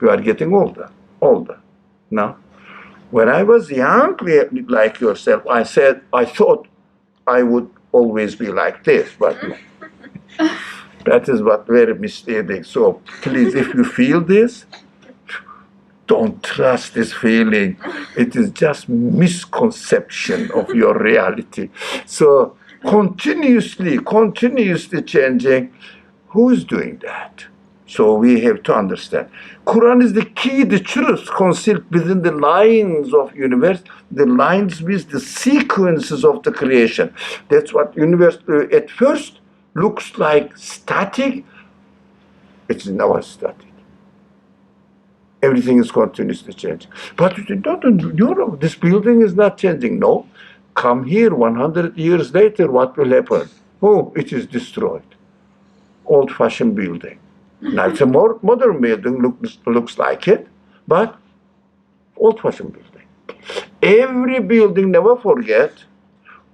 S1: You are getting older. Now, when I was young, like yourself, I thought I would always be like this, but that is what very misleading. So please, if you feel this, don't trust this feeling. It is just misconception of your reality. So continuously changing. Who is doing that? So we have to understand. Quran is the key, the truth concealed within the lines of universe. The lines with the sequences of the creation. That's what universe at first looks like static, It's never static. Everything is continuously changing. But this building is not changing. No. Come here 100 years later, what will happen? Oh, it is destroyed. Old-fashioned building. Now it's a more modern building, looks like it, but old-fashioned building. Every building, never forget,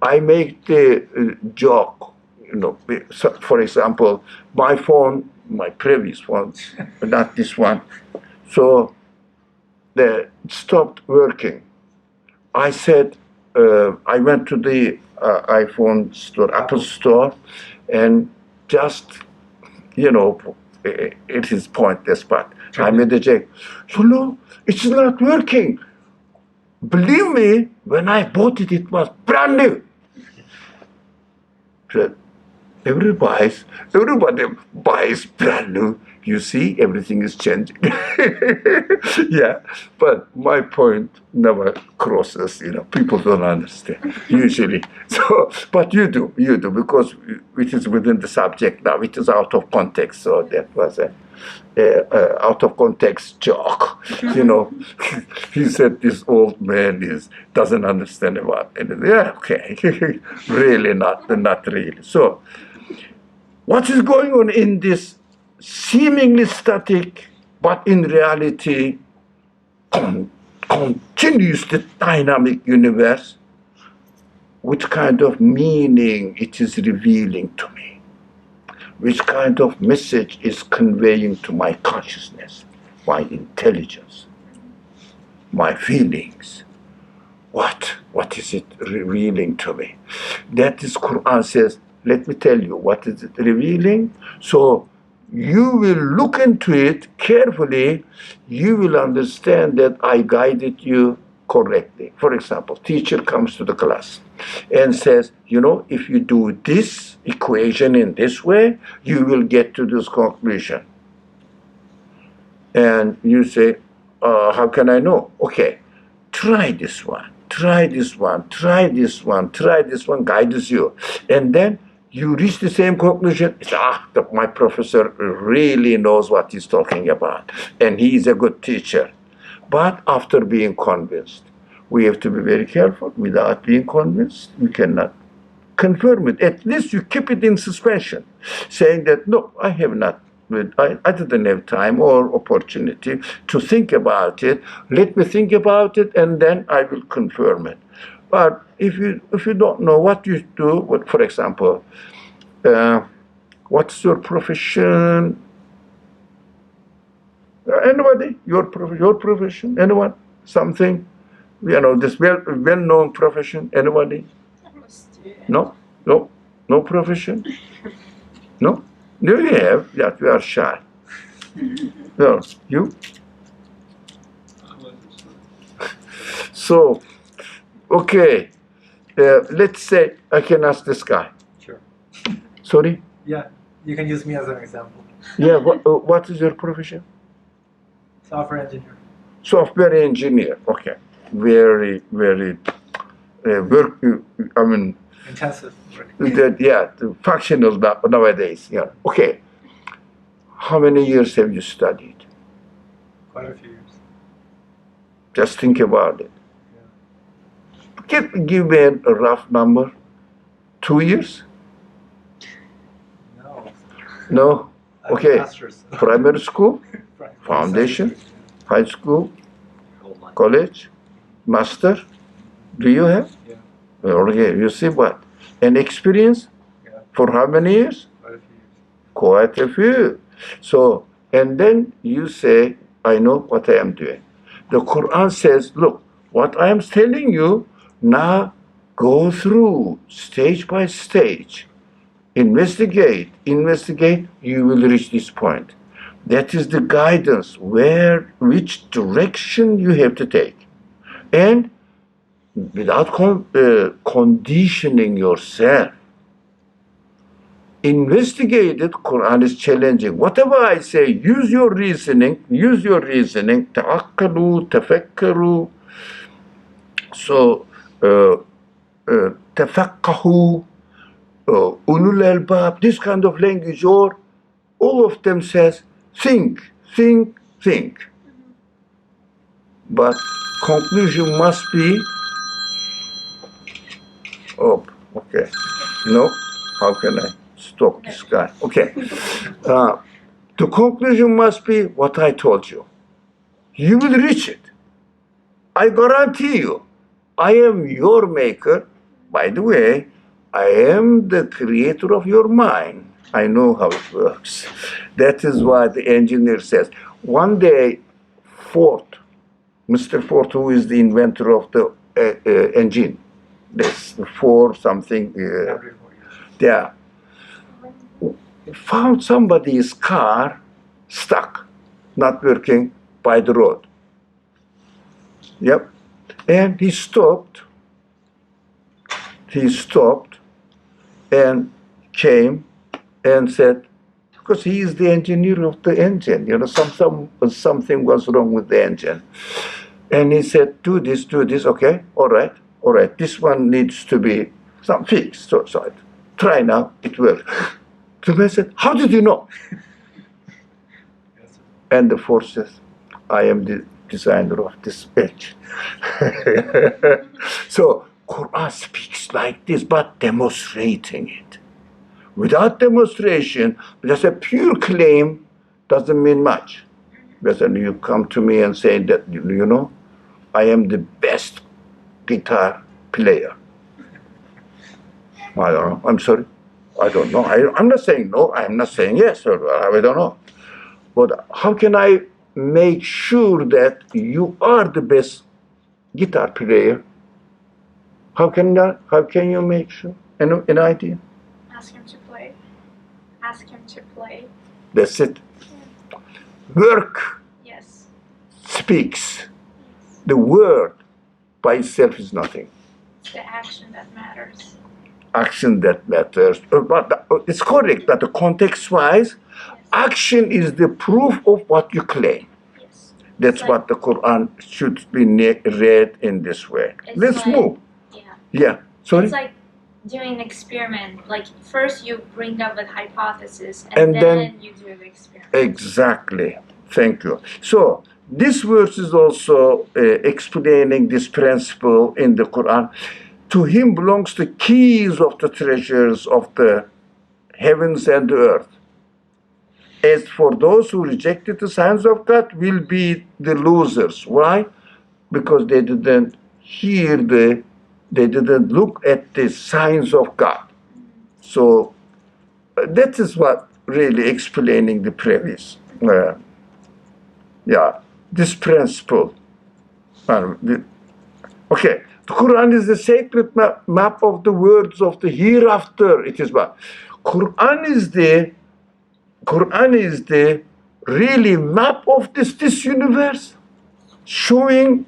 S1: I make the joke, for example, my phone, my previous phone, not this one, so they stopped working. I said, I went to the iPhone store, Apple store, and just, it is pointless, but I made a joke. It's not working. Believe me, when I bought it, it was brand new. Everybody buys brand new. You see, everything is changing. Yeah, but my point never crosses. People don't understand usually. So, but you do, because it is within the subject now. It is out of context. So that was a out of context joke. He said this old man doesn't understand about it. Yeah, okay, really not really. So, what is going on in this seemingly static, but in reality continuously dynamic universe? Which kind of meaning it is revealing to me? Which kind of message is conveying to my consciousness, my intelligence, my feelings? What is it revealing to me? That is, Qur'an says, let me tell you, what is it revealing? So you will look into it carefully, you will understand that I guided you correctly. For example, teacher comes to the class and says, if you do this equation in this way, you will get to this conclusion. And you say, how can I know? Okay, try this one, guides you. And then you reach the same conclusion. My professor really knows what he's talking about, and he is a good teacher. But after being convinced, we have to be very careful. Without being convinced, we cannot confirm it. At least you keep it in suspension, saying that, no, I didn't have time or opportunity to think about it. Let me think about it, and then I will confirm it. But if you don't know what you do, for example, what's your profession? Anybody? Your profession? Anyone? Something? This well-known profession? Anybody? No profession? No? Do you have? That you are shy. No, you? So, okay. Let's say I can ask this guy.
S2: Sure.
S1: Sorry?
S2: Yeah, you can use me as an example.
S1: Yeah, what is your profession?
S2: Software engineer.
S1: Software engineer. Okay. Very, very
S2: intensive work.
S1: The functional nowadays. Yeah. Okay. How many years have you studied?
S2: Quite a few years.
S1: Just think about it.
S2: Yeah.
S1: Give me a rough number. 2 years? No? Okay. Primary school? Foundation? High school? College? Master? Do you have?
S2: Yeah.
S1: Okay, you see what? An experience?
S2: Yeah.
S1: For how many years?
S2: Quite a few years.
S1: Quite a few. So, and then you say, I know what I am doing. The Qur'an says, look, what I am telling you, now go through stage by stage. Investigate, you will reach this point. That is the guidance, which direction you have to take. And without conditioning yourself, investigate it. Quran is challenging. Whatever I say, use your reasoning. Ta'akkalu, tafakkaru. So, tafakkahu, ulul albab, this kind of language, or all of them says, think. But conclusion must be, oh, okay. No, how can I stop this guy? Okay. The conclusion must be what I told you. You will reach it. I guarantee you. I am your maker. By the way, I am the creator of your mind. I know how it works. That is why the engineer says, one day, Mr. Ford, who is the inventor of the engine, this Ford something, yeah, found somebody's car stuck, not working by the road. Yep. And he stopped and came and said, because he is the engineer of the engine, something was wrong with the engine. And he said, do this, okay, all right, this one needs to be fixed. So I try now, it works. The man said, how did you know? And the Ford says, I am the designer of this engine. So Qur'an speaks like this, but demonstrating it. Without demonstration, just a pure claim doesn't mean much. Because you come to me and say that, I am the best guitar player. I don't know. I'm sorry. I don't know. I'm not saying no. I'm not saying yes. I don't know. But how can I make sure that you are the best guitar player? How can you make sure? An idea?
S3: Ask him to play. Ask him to play.
S1: That's it. Work
S3: Yes.
S1: speaks. The word by itself is nothing.
S3: It's the action that matters.
S1: Action that matters. But it's correct that the context-wise, action is the proof of what you claim.
S3: Yes.
S1: That's
S3: Like-
S1: what the Quran should be read in this way.
S3: It's
S1: Let's
S3: like-
S1: move.
S3: Yeah.
S1: Yeah. Sorry?
S3: It's like doing an experiment. Like first you bring up a hypothesis
S1: And
S3: and
S1: then-
S3: then you do the experiment.
S1: Exactly. Thank you. So this verse is also explaining this principle in the Quran. To him belongs the keys of the treasures of the heavens and the earth. As for those who rejected the signs of God, will be the losers. Why? Because they didn't they didn't look at the signs of God. So that is what really explaining the premise. This principle. Okay, the Quran is the sacred map of the words of the hereafter. It is what? Quran is the really map of this universe, showing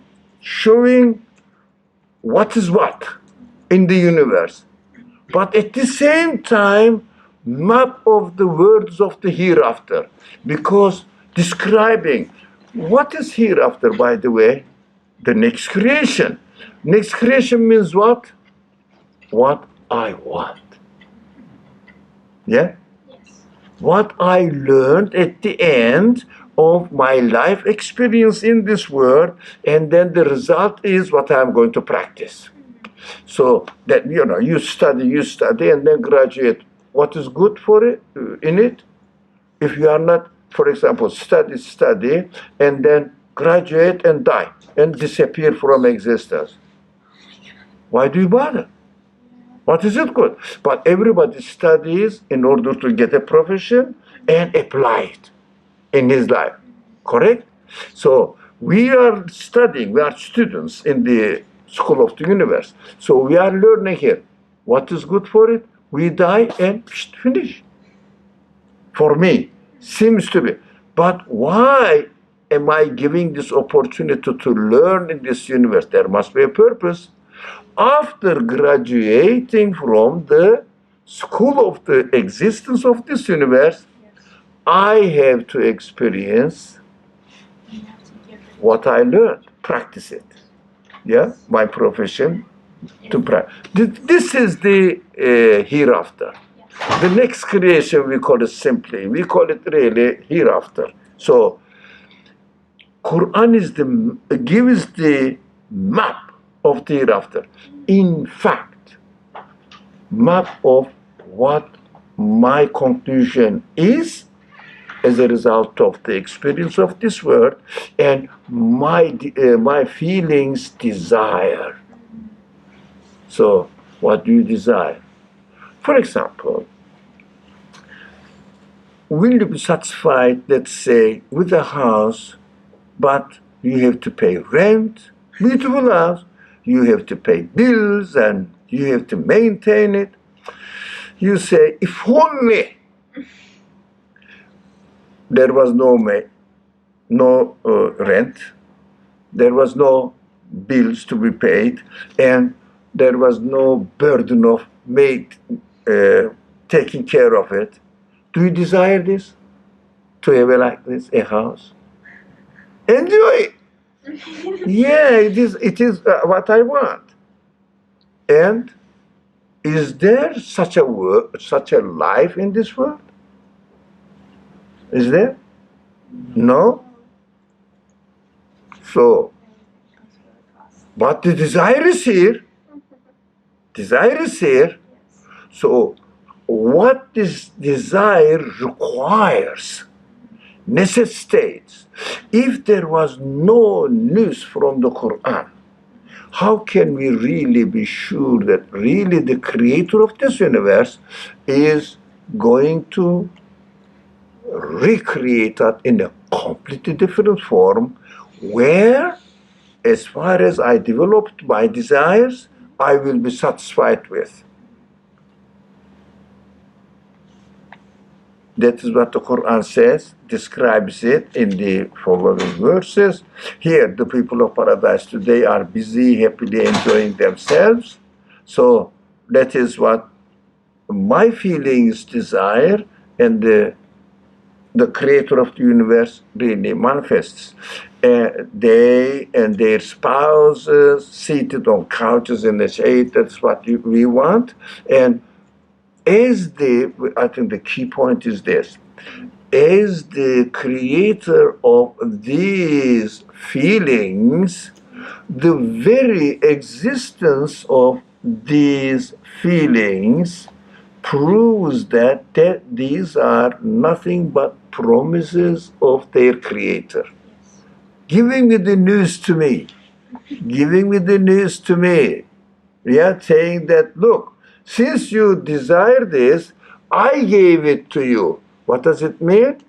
S1: what is what in the universe. But at the same time, map of the words of the hereafter, because describing what is hereafter, by the way, the next creation. Next creation means what? What I want. Yeah?
S3: Yes.
S1: What I learned at the end of my life experience in this world, and then the result is what I'm going to practice. So that you study and then graduate. What is good for it in it? If you are not, for example, study and then graduate and die and disappear from existence, why do you bother? What is it good? But everybody studies in order to get a profession and apply it in his life. Correct? So we are studying, we are students in the school of the universe. So we are learning here. What is good for it? We die and finish. For me, seems to be. But why am I giving this opportunity to learn in this universe? There must be a purpose. After graduating from the school of the existence of this universe, I have to experience
S3: You have to give it.
S1: what I learned, practice it. Yeah, my profession to practice. This is the hereafter.
S3: Yes.
S1: The next creation, we call it simply, we call it really hereafter. So, Quran gives the map of the hereafter. In fact, map of what my conclusion is as a result of the experience of this world and my feelings desire. So, what do you desire? For example, will you be satisfied, let's say, with a house, but you have to pay rent, beautiful house, you have to pay bills and you have to maintain it. You say, if only there was no rent, there was no bills to be paid, and there was no burden of taking care of it. Do you desire this? To have like this, a house? Enjoy it. Yeah, it is what I want. And is there such a life in this world? Is there? No? So, but the desire is here. Desire is here. So, what this desire requires, necessitates, if there was no news from the Qur'an, how can we really be sure that really the creator of this universe is going to recreate that in a completely different form where, as far as I developed my desires, I will be satisfied with? That is what the Quran says, describes it in the following verses. Here, the people of paradise today are busy, happily enjoying themselves. So that is what my feelings desire, and the creator of the universe really manifests. They and their spouses seated on couches in the shade, that's what we want. And I think the key point is this, as the creator of these feelings, the very existence of these feelings proves that these are nothing but promises of their creator. Giving me the news to me, yeah, saying that, look, since you desire this, I gave it to you. What does it mean?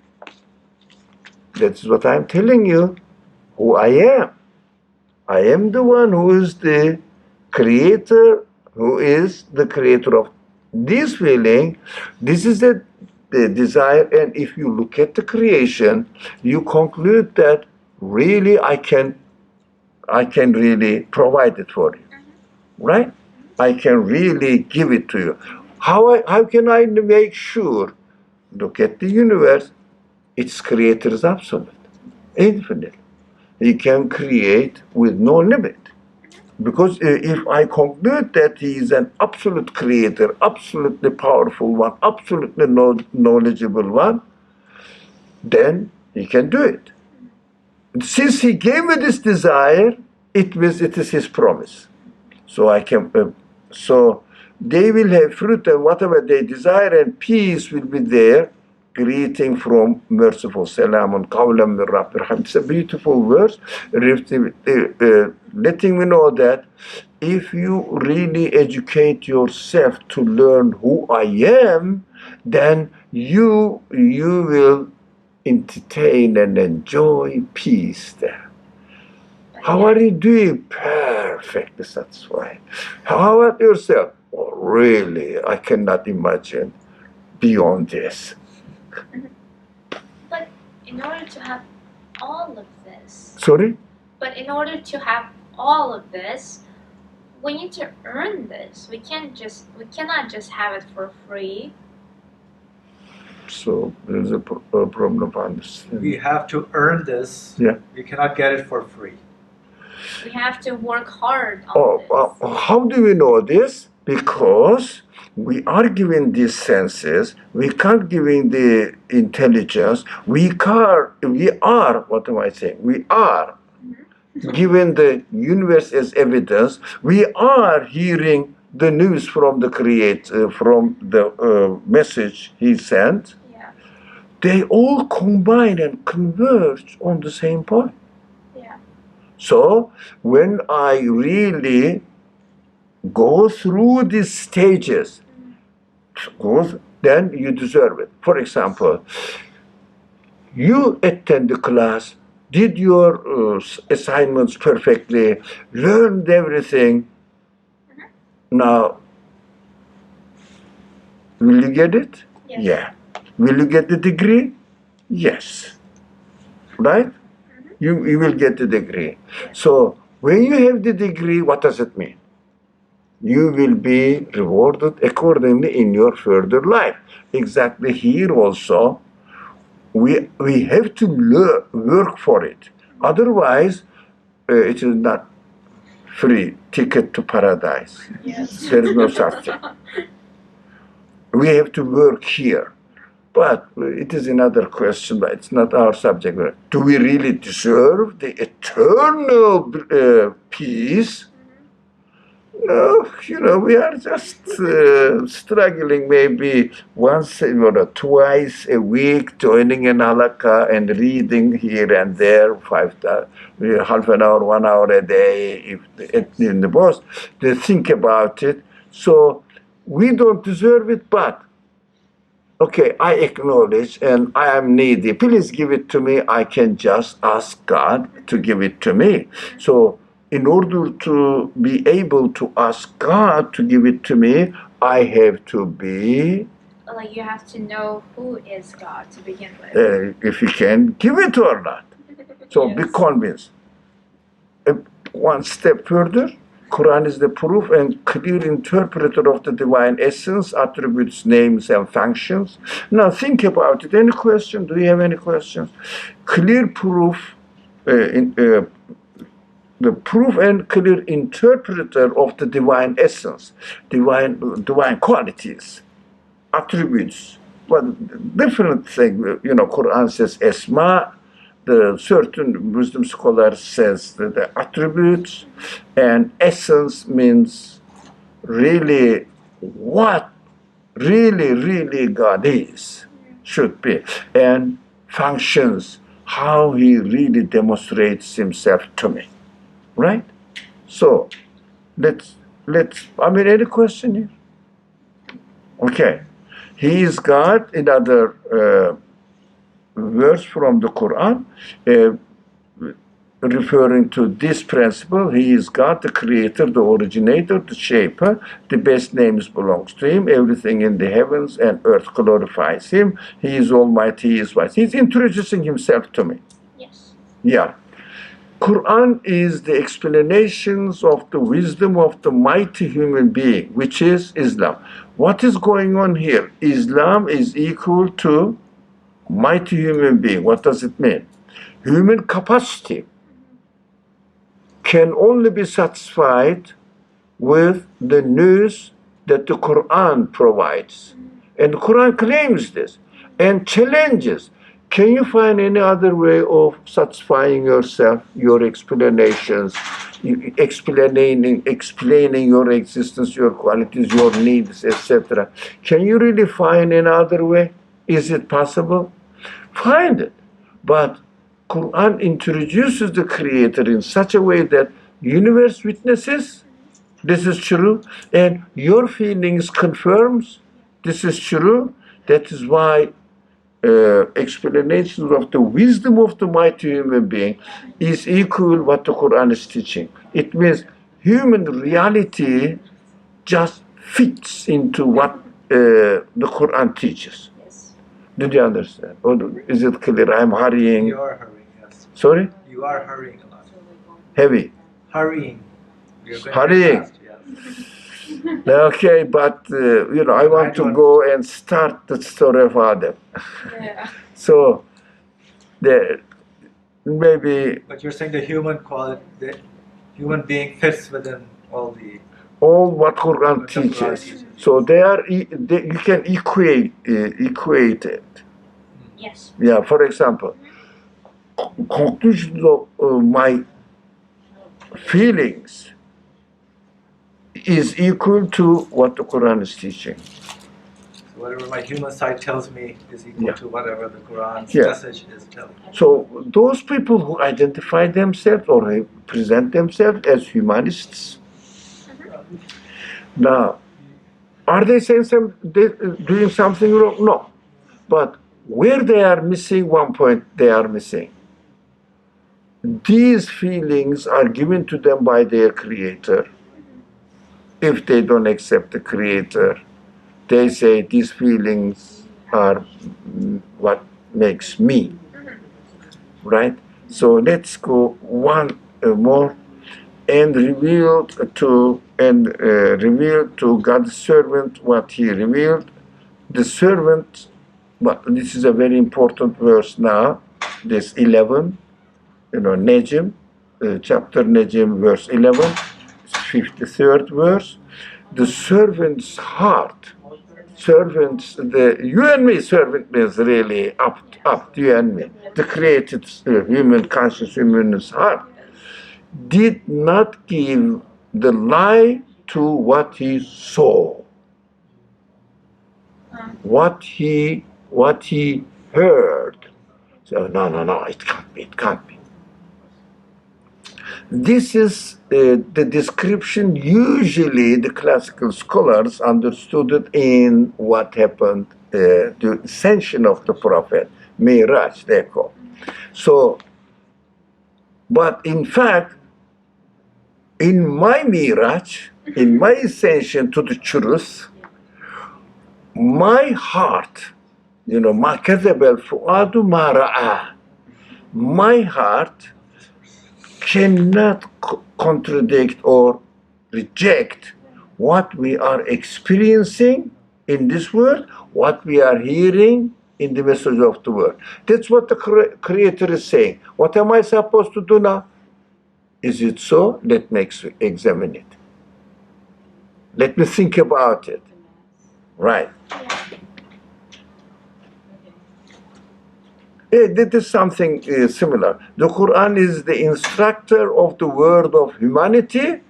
S1: That's what I'm telling you, who I am. I am the one who is the creator, who is the creator of this feeling. This is the desire, and if you look at the creation, you conclude that really I can really provide it for you, right? I can really give it to you. How can I make sure? Look at the universe. Its creator is absolute, infinite. He can create with no limit. Because if I conclude that he is an absolute creator, absolutely powerful one, absolutely knowledgeable one, then he can do it. Since he gave me this desire, it is his promise. So so they will have fruit and whatever they desire, and peace will be there. Greeting from merciful, Salamun qawlan min Rabbir Rahim. It's a beautiful verse, letting me know that if you really educate yourself to learn who I am, then you will entertain and enjoy peace there. How are you doing? Perfectly satisfied. How about yourself? Oh, really, I cannot imagine beyond this.
S3: But in order to have all of this,
S1: Sorry?
S3: But in order to have all of this, we need to earn this. We cannot just have it for free.
S1: So there's a problem of understanding.
S2: We have to earn this.
S1: Yeah.
S2: We cannot get it for free.
S3: We have to work hard on this.
S1: How do we know this? Because we are given these senses, we can't given the intelligence, we are, what am I saying? We are given the universe as evidence, we are hearing the news from the Creator, from the message He sent.
S3: Yeah.
S1: They all combine and converge on the same point.
S3: Yeah.
S1: So when I really go through these stages, then you deserve it. For example, you attend the class, did your assignments perfectly, learned everything. Now, will you get it?
S3: Yes.
S1: Yeah. Will you get the degree? Yes. Right? You will get the degree. So, when you have the degree, what does it mean? You will be rewarded accordingly in your further life. Exactly here also, we have to work for it. Otherwise, it is not free ticket to paradise.
S3: Yes.
S1: There is no such thing. We have to work here. But it is another question, but it's not our subject. Do we really deserve the eternal peace? No, we are just struggling maybe once or twice a week, joining an halaqa and reading here and there, half an hour, 1 hour a day, in the most. They think about it. So we don't deserve it, but okay, I acknowledge and I am needy. Please give it to me. I can just ask God to give it to me. So in order to be able to ask God to give it to me, I have to be,
S3: Like you have to know who is God to begin with.
S1: if you can, give it or not. So be
S3: Yes.
S1: convinced. One step further, Qur'an is the proof and clear interpreter of the divine essence, attributes, names, and functions. Now think about it. Any question? Do you have any questions? Clear proof, the proof and clear interpreter of the divine essence, divine qualities, attributes. Well, different thing. Quran says Esma. The certain wisdom scholar says that the attributes and essence means really what really God is, should be, and functions, how He really demonstrates Himself to me. Right? So let's any question here? Okay. He is God. Another verse from the Quran referring to this principle. He is God, the creator, the originator, the shaper. The best names belongs to Him. Everything in the heavens and earth glorifies Him. He is almighty, He is wise. He's introducing Himself to me.
S3: Yes.
S1: Yeah. Quran is the explanations of the wisdom of the mighty human being, which is Islam. What is going on here? Islam is equal to mighty human being. What does it mean? Human capacity can only be satisfied with the news that the Quran provides. And the Quran claims this and challenges. Can you find any other way of satisfying yourself, your explanations, explaining your existence, your qualities, your needs, etc.? Can you really find another way? Is it possible? Find it. But Quran introduces the Creator in such a way that universe witnesses this is true, and your feelings confirms this is true. That is why explanations of the wisdom of the mighty human being is equal what the Quran is teaching. It means human reality just fits into what the Quran teaches.
S3: Yes.
S1: Did you understand? Or is it clear? I'm hurrying.
S2: You are hurrying, yes.
S1: Sorry?
S2: You are hurrying a lot.
S1: Heavy.
S2: Hurrying. You're going
S1: Hurrying.
S2: fast, yes.
S1: Okay, but I want to go and start the story of Adam.
S3: Yeah.
S1: So, maybe
S2: But you're saying the human quality, the human being fits within all the
S1: all what Quran teaches. So you can equate it.
S3: Yes.
S1: Yeah, for example, conclusion of my feelings is equal to what the Quran is teaching.
S2: So whatever my human side tells me is equal
S1: Yeah.
S2: to whatever the Quran's
S1: Yeah.
S2: message is telling me.
S1: So those people who identify themselves or present themselves as humanists, now, are they saying doing something wrong? No. But where they are missing, one point they are missing. These feelings are given to them by their creator. If they don't accept the creator, they say these feelings are what makes me. Right? So let's go one more. And revealed to God's servant what he revealed. The servant, but this is a very important verse now, this 11, Najm, chapter Najm, verse 11, 53rd verse. The servant's heart, you and me, servant means really up to you and me. The created human, conscious human's heart did not give the lie to what he saw, what he heard. So no, it can't be. This is the description usually the classical scholars understood it in what happened, the ascension of the prophet, Miraj, they call. So, but in fact, in my Miraj, in my ascension to the truth, my heart, ma kadhaba al-fuadu ma ra'a, my heart cannot contradict or reject what we are experiencing in this world, what we are hearing in the message of the world. That's what the Creator is saying. What am I supposed to do now? Is it so? Let me examine it. Let me think about it. Right. That is something similar. The Quran is the instructor of the world of humanity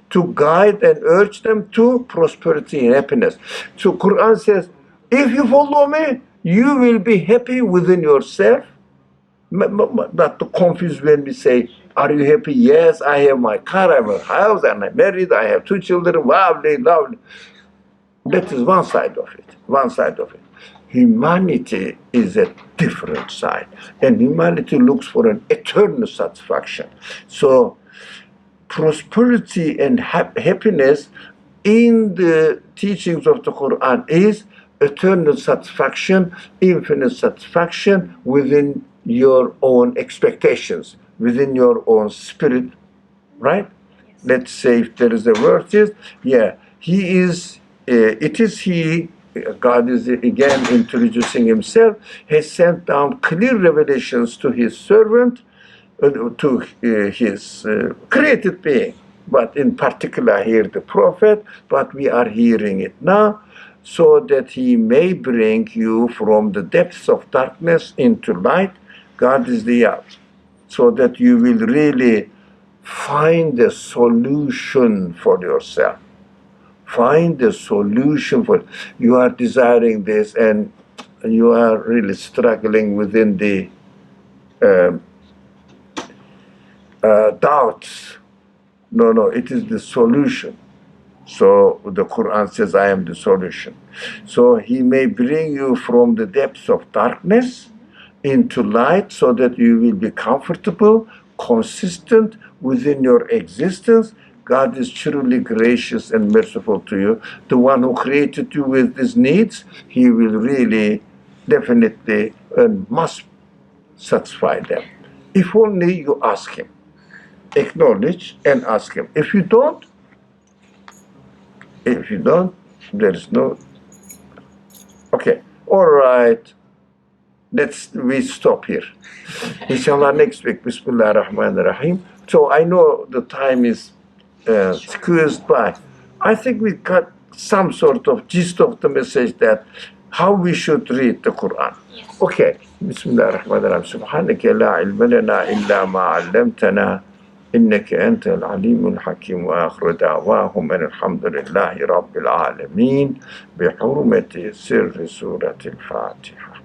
S1: to guide and urge them to prosperity and happiness. So Quran says, if you follow me, you will be happy within yourself. Not to confuse when we say, are you happy? Yes, I have my car, I have a house, and I'm married, I have 2 children, lovely. That is one side of it. Humanity is a different side, and humanity looks for an eternal satisfaction. So prosperity and happiness in the teachings of the Quran is eternal satisfaction, infinite satisfaction within your own expectations, within your own spirit, right? Yes. Let's say if there is a word, he is, it is he, God is again introducing himself, has sent down clear revelations to his servant, to his created being, but in particular here the prophet, but we are hearing it now, so that he may bring you from the depths of darkness into light. God is the so that you will really find a solution for yourself. Find a solution for you are desiring this, and you are really struggling within the doubts. No, it is the solution. So the Quran says, I am the solution. So he may bring you from the depths of darkness into light, so that you will be comfortable, consistent within your existence. God is truly gracious and merciful to you. The one who created you with these needs, he will really, definitely, and must satisfy them. If only you ask him. Acknowledge and ask him. If you don't, there is no. Okay, all right. We stop here. Inshallah, next week. Bismillah ar-Rahman ar-Rahim. So I know the time is squeezed by. I think we got some sort of gist of the message that how we should read the Quran.
S3: Yes.
S1: Okay. بسم الله الرحمن الرحيم سبحانك لا علم لنا إلا ما علمتنا إنك أنت العليم الحكيم وآخر دعواهم أن الحمد لله رب العالمين بحرمة سر سورة الفاتحة.